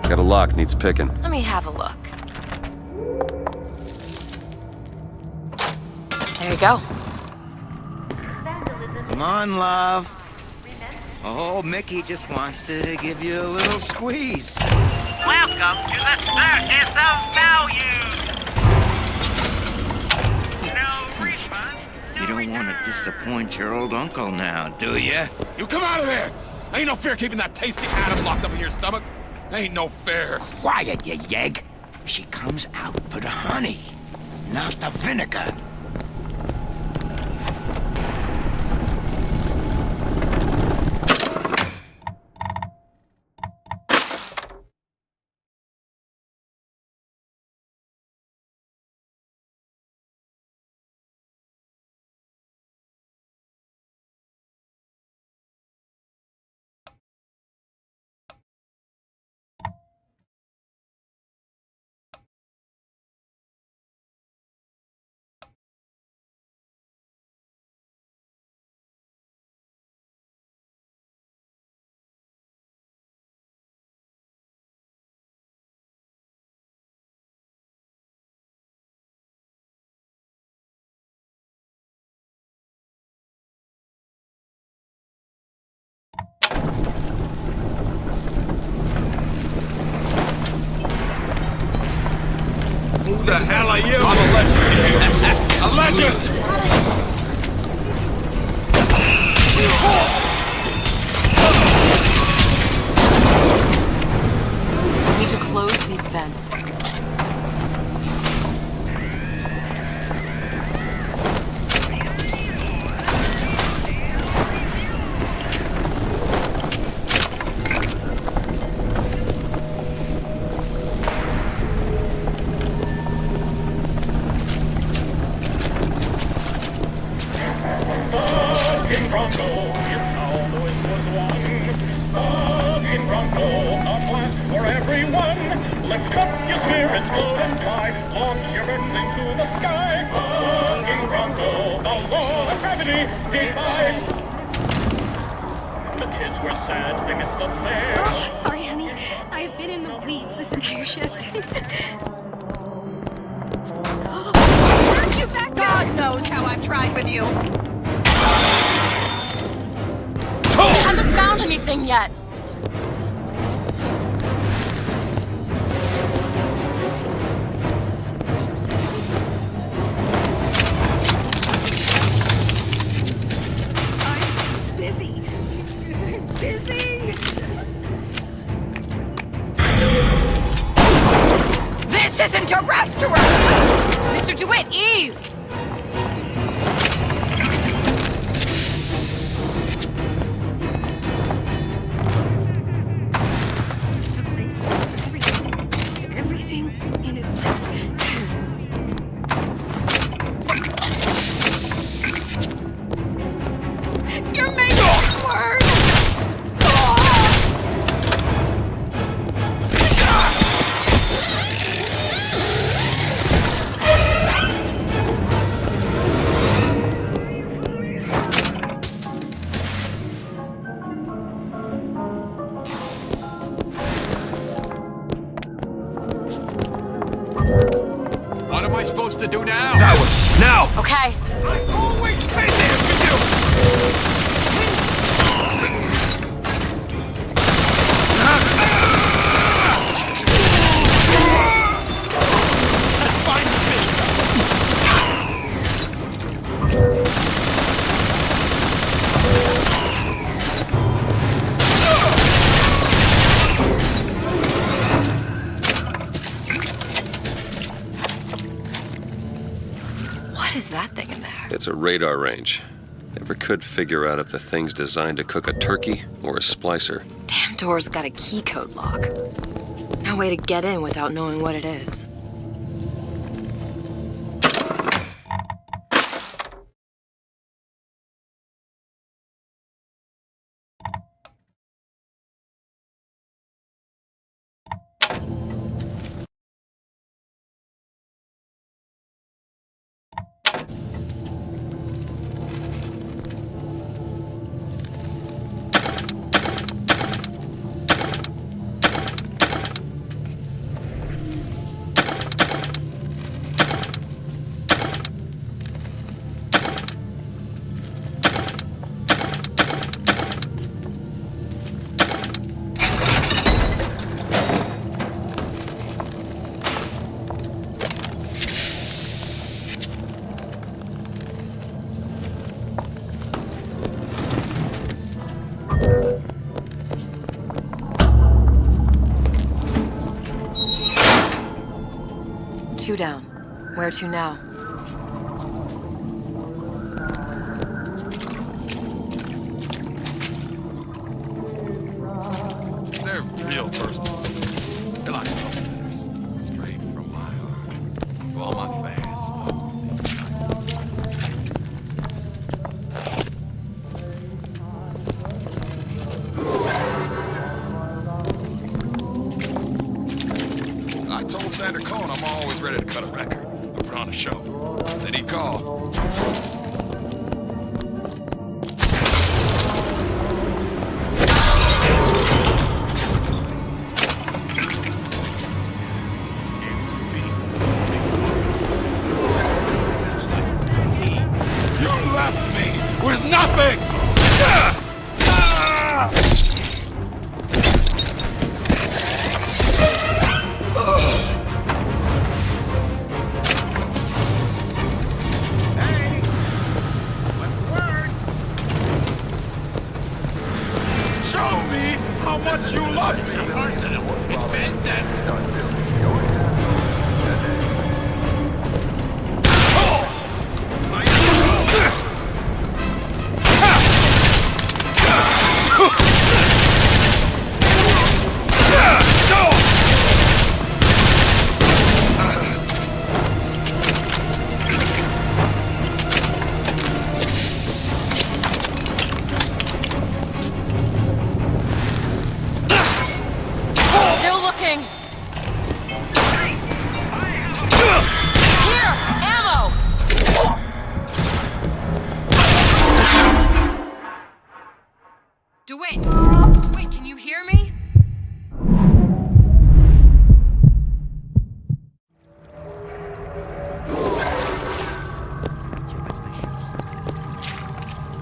Got a lock, needs picking. Let me have a look. to go. Come on, love. Oh, Mickey just wants to give you a little squeeze. Welcome to the Circus of Values! No refund. You don't want to disappoint your old uncle now, do you? You come out of there! Ain't no fair keeping that tasty atom locked up in your stomach. Ain't no fair. Quiet, you yegg. She comes out for the honey, not the vinegar. Who the hell are you? I'm a legend. A legend! We need to close these vents. Oh, sorry, honey. I have been in the weeds this entire shift. Aren't you back God knows how I've tried with you. I haven't found anything yet. This isn't a restaurant! Mr. DeWitt, Eve! Everything in its place. You're making it worse! What am I supposed to do now? Now! Okay. I've always been there for you! What is that thing in there? It's a radar range. Never could figure out if the thing's designed to cook a turkey or a splicer. Damn door's got a key code lock. No way to get in without knowing what it is. 2 down. Where to now? They're real personal. They're like love letters. Straight from my heart. To all my fans stuck with me. I told Sander Cohen I'm always ready to cut a record or put on a show. Said he'd call. Nothing! Hey! What's the word? Show me how much you love me! It's business! Still looking! Here! Ammo! Dwayne! Dwayne, can you hear me?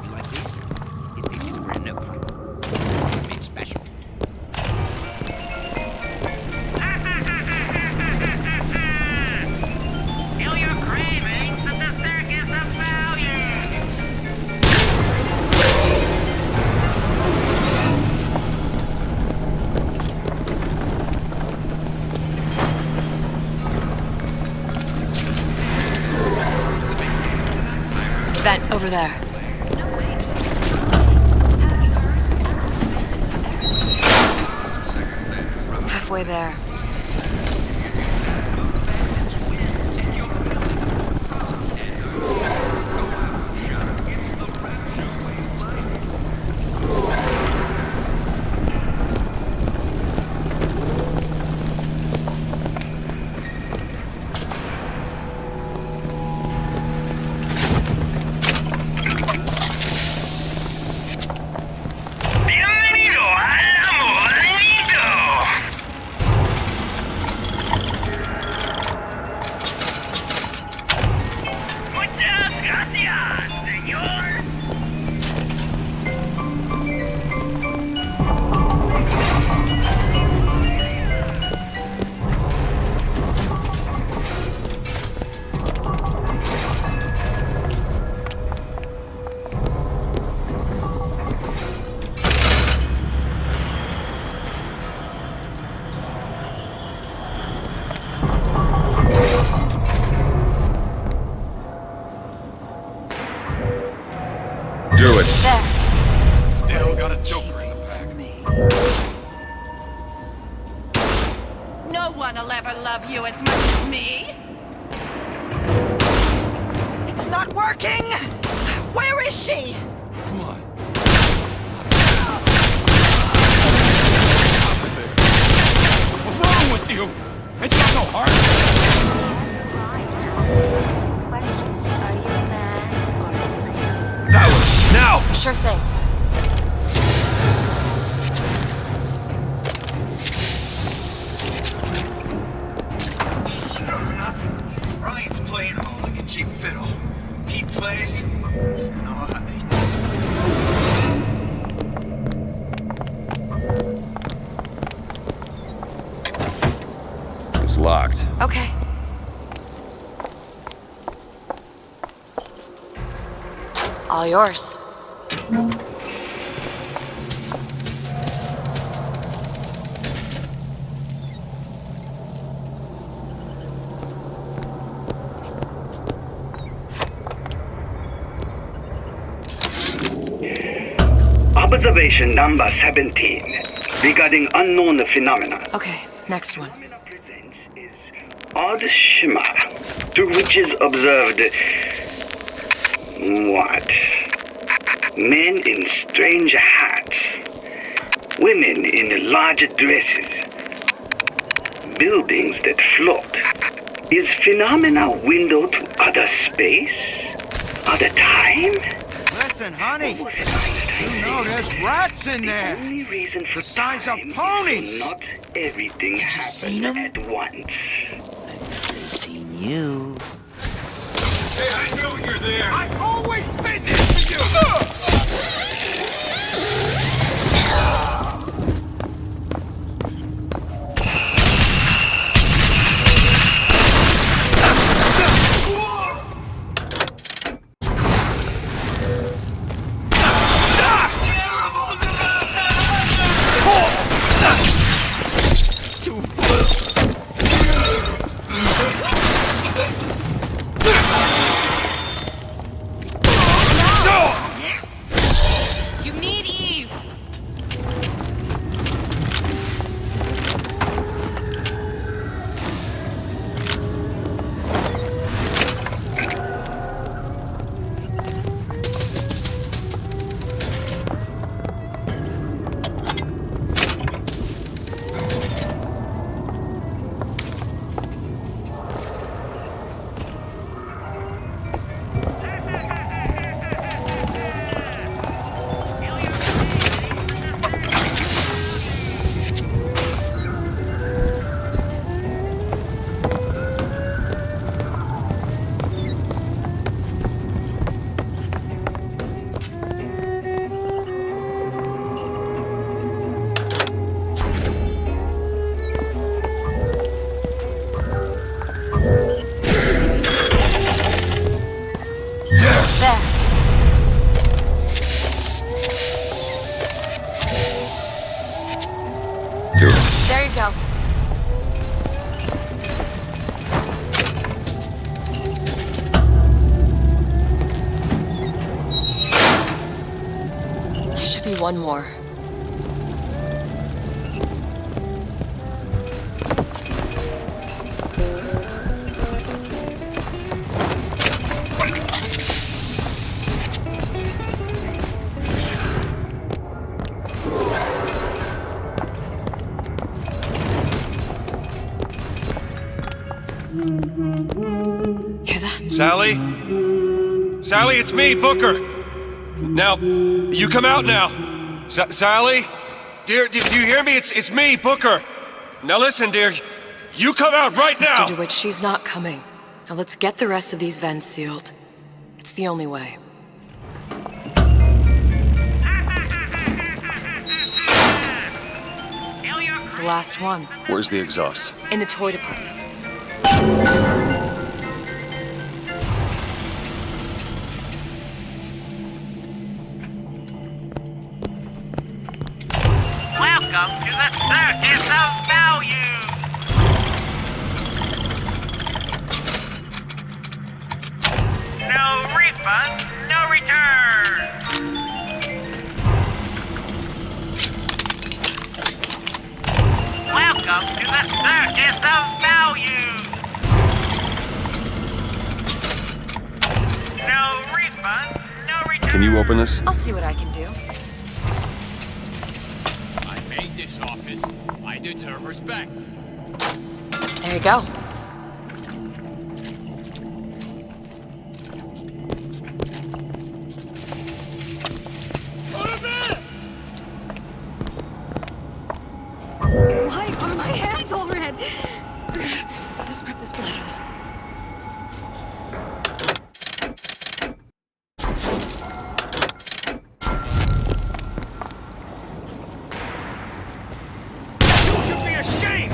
You like this? It is a brand new one. Made special. Kill your cravings at the Circus of Value! Vent over there. Halfway there. Do it. There. Still got a joker in the back. No one will ever love you as much as me. It's not working. Where is she? Come on. What's wrong with you? Ain't you got no heart? That was now! Sure thing. Nothing. Ryan's playing all like a cheap fiddle. He plays. No, how they do this. It's locked. Okay. All yours. Observation number 17 regarding unknown phenomena. Okay, next one. Odd shimmer through which is observed what? Men in strange hats, women in large dresses, buildings that float. Is phenomena window to other space? Other time? Listen, honey. You know there's rats in there. The size of ponies. Not everything happens at once. I've seen you. Hey, I know you're there! I've always been there for you! You need Eve. There you go. There should be one more. Hear that? Sally? Sally, it's me, Booker. Now, you come out now. Sally? Dear, do you hear me? It's me, Booker. Now listen, dear. You come out right now! Mr. DeWitt, she's not coming. Now let's get the rest of these vents sealed. It's the only way. It's the last one. Where's the exhaust? In the toy department. Welcome to the Circus of Value! No refunds, no returns! Welcome to the Circus of Value! No refunds, no returns! Can you open this? I'll see what I can do. I made this office. I deserve respect. There you go. Why are my hands all red? Gotta scrub this blood off. You should be ashamed!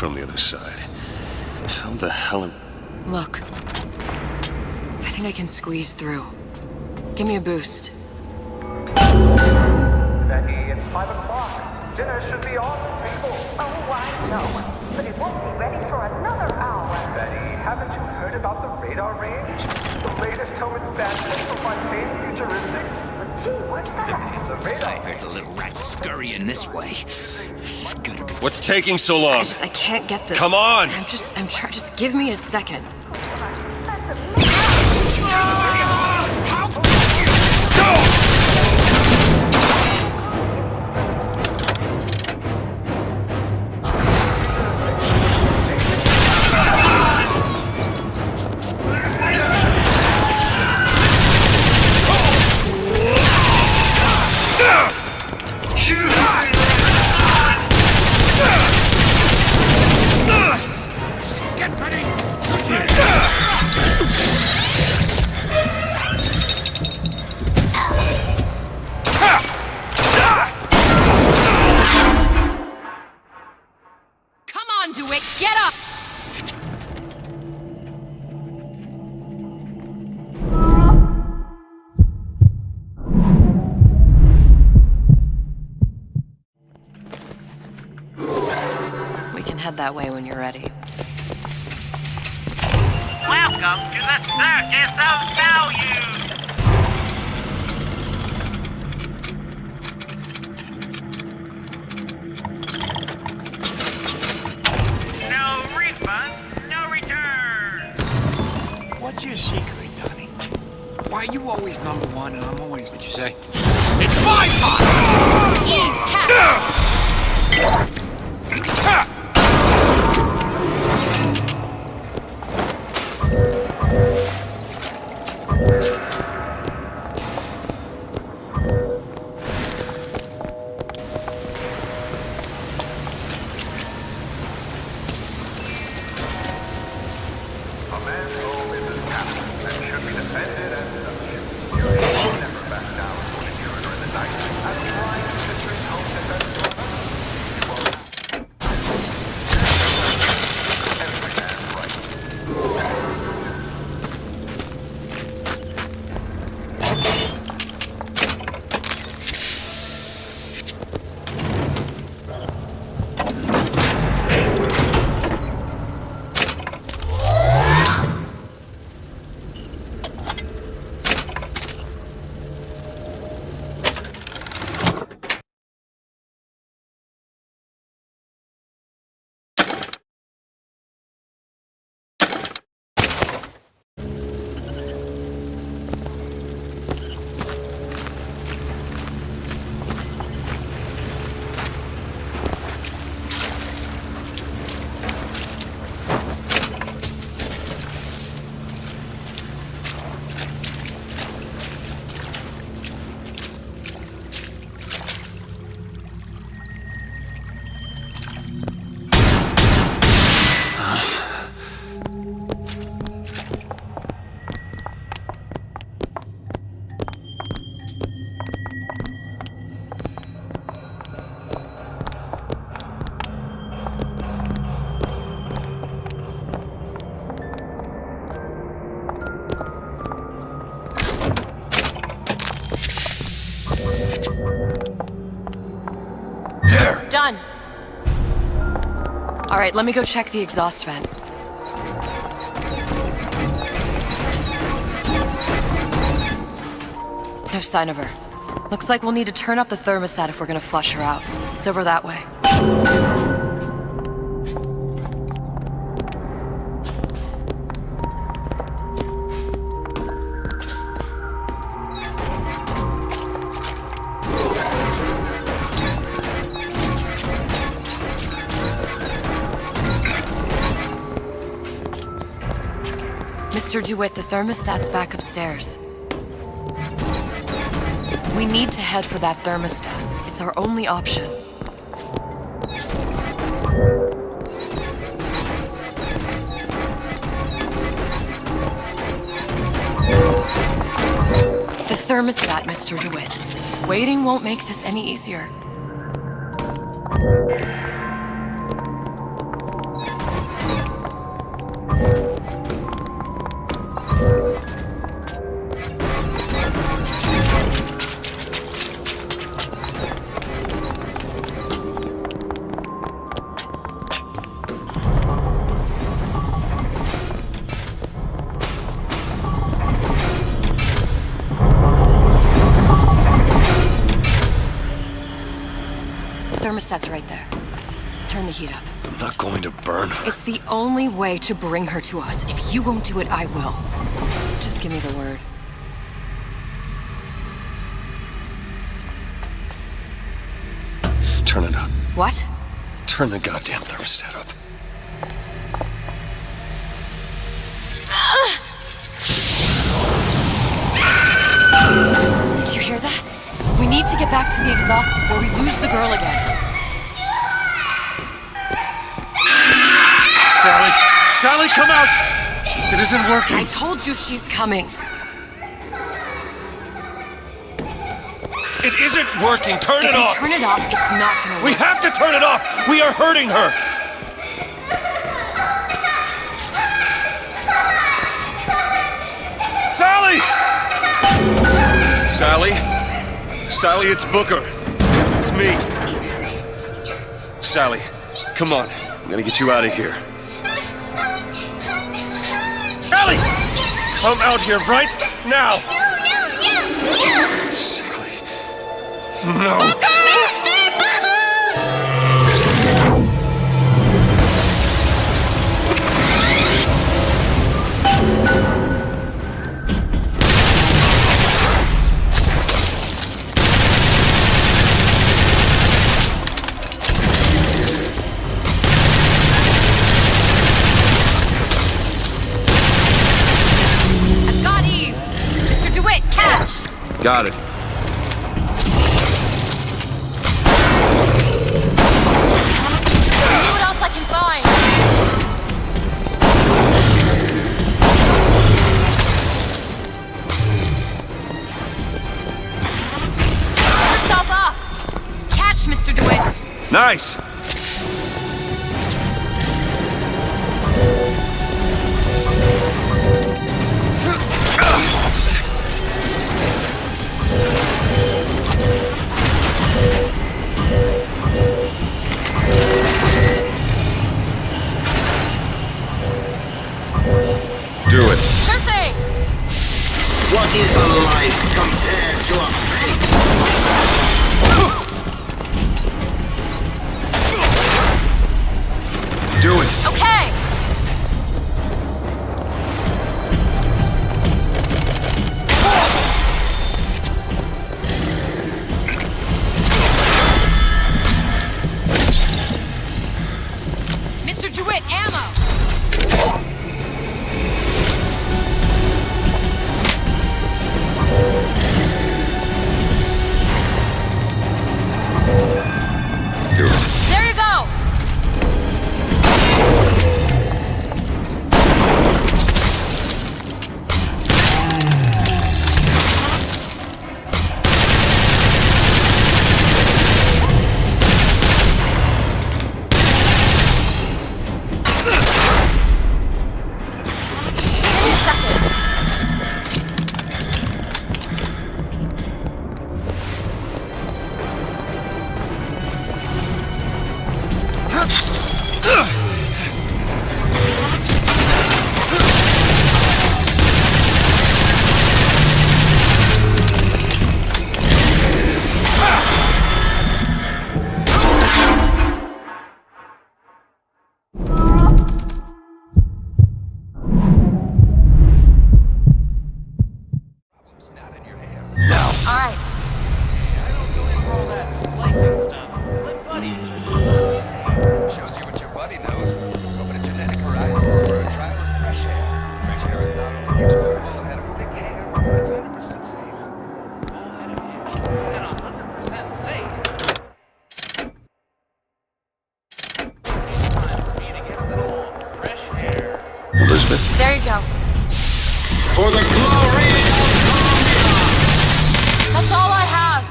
from the other side. How the hell are... Look. I think I can squeeze through. Give me a boost. Betty, it's 5 o'clock. Dinner should be on the table. Oh, I know. But it won't be ready for another hour. Betty, haven't you heard about the radar range? The latest home advancement for mundane futuristics? Gee, what's that? The radar. I heard the little rat scurrying this way. He's gonna be... What's taking so long? I can't get the... Come on! I'm trying. Just give me a second. Get ready! Come on, DeWitt, get up! We can head that way when you're ready. Welcome to the Circus of Values! No refund, no return! What's your secret, Donnie? Why are you always number one and I'm always... What'd you say? It's my fault! A man's home is his castle and should be defended as such. You should never back down to an intruder in the night. As Ryan's history's home defense corner, you are every man's right. Done. All right, let me go check the exhaust vent. No sign of her. Looks like we'll need to turn up the thermostat if we're gonna flush her out. It's over that way. Mr. DeWitt, the thermostat's back upstairs. We need to head for that thermostat. It's our only option. The thermostat, Mr. DeWitt. Waiting won't make this any easier. thermostat's right there. Turn the heat up. I'm not going to burn her. It's the only way to bring her to us. If you won't do it, I will. Just give me the word. Turn it up. What? Turn the goddamn thermostat up. Do you hear that? We need to get back to the exhaust before we lose the girl again. Sally! Sally, come out! It isn't working. I told you she's coming. It isn't working. Turn it off. If we turn it off, it's not gonna work. We have to turn it off. We are hurting her. Sally! Sally? Sally, it's Booker. It's me. Sally, come on. I'm gonna get you out of here. Sally! Come out here right now! Sally. No. Booker! Mr. Bubbles! I've got Eve. Mr. DeWitt, catch! Got it. See what else I can find. Turn yourself off. Catch, Mr. DeWitt. Nice. Do it. Sure thing. What is a life compared to a fate? Do it. Okay. Mr. DeWitt, ammo. Do it. There you go. Give me a second. All right. Shows you what your buddy knows. Open a genetic horizon for a trial of fresh air. Fresh air is not only useful for the head of thick hair, but it's 100% safe. And 100% safe. Time for me to get a little fresh air. Elizabeth. There you go. For the glory of That's all I have.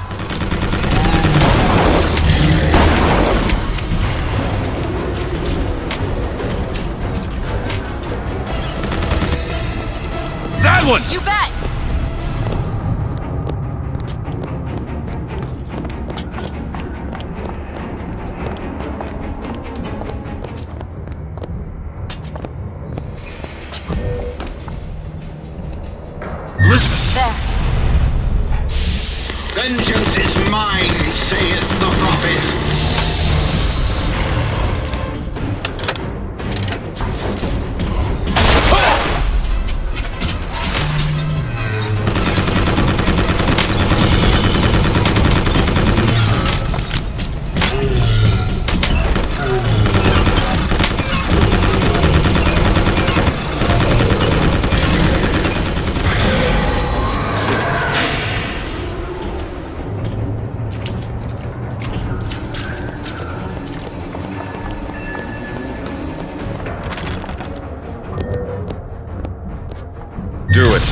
That one! You bet. Elizabeth! There. vengeance is mine, saith the prophet.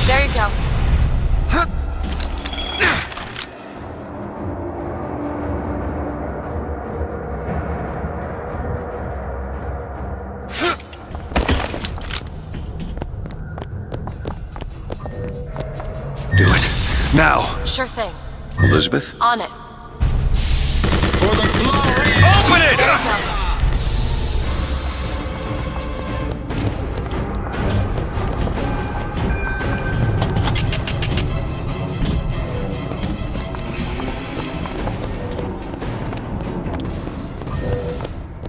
There you go. Do it. Now. Sure thing. Elizabeth? On it. For the glory! Open it! There you go.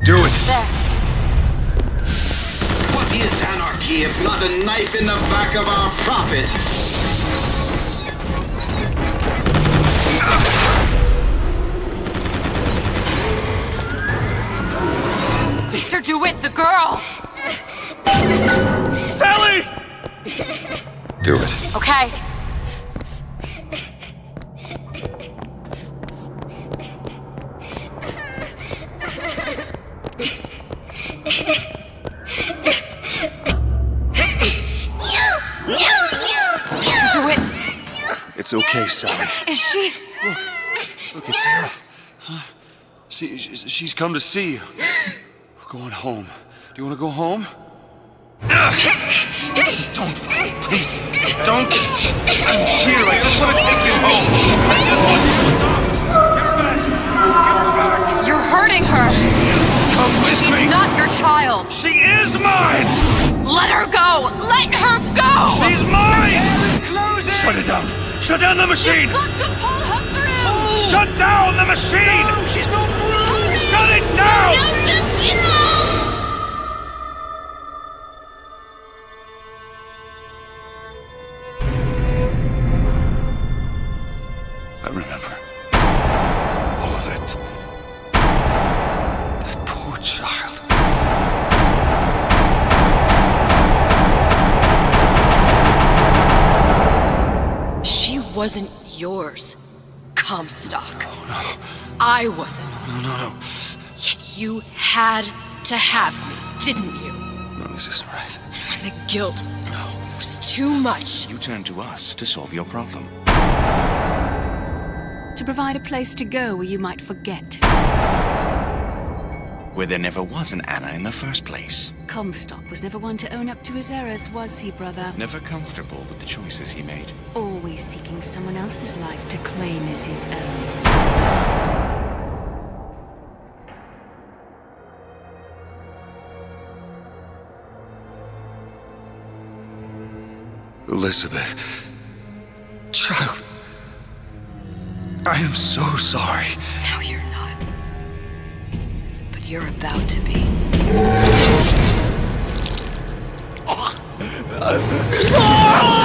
Do it! There. What is anarchy if not a knife in the back of our prophet? Mr. DeWitt, the girl! Sally! Do it. Okay. It's okay, Sally. Is she? Look at Sarah. Huh? She's come to see you. We're going home. Do you want to go home? Don't, please. Don't. I'm here. I just want to take you home. I just want to get us off. Get her back. Get her back. You're hurting her. She's got to come with me. She's not your child. She is mine. Let her go. Let her go. She's mine. Shut it down. Shut down the machine. You've got to pull her through. Shut down the machine. No, she's not through. Shut it down. I remember all of it. That poor child. She wasn't yours, Comstock. Oh, no. I wasn't. No. Yet you had to have me, didn't you? No, this isn't right. And when the guilt was too much, You turned to us to solve your problem. To provide a place to go where you might forget. Where there never was an Anna in the first place. Comstock was never one to own up to his errors, was he, brother? Never comfortable with the choices he made. Always seeking someone else's life to claim as his own. Elizabeth. Child. I am so sorry. no, you're not. But you're about to be. Oh!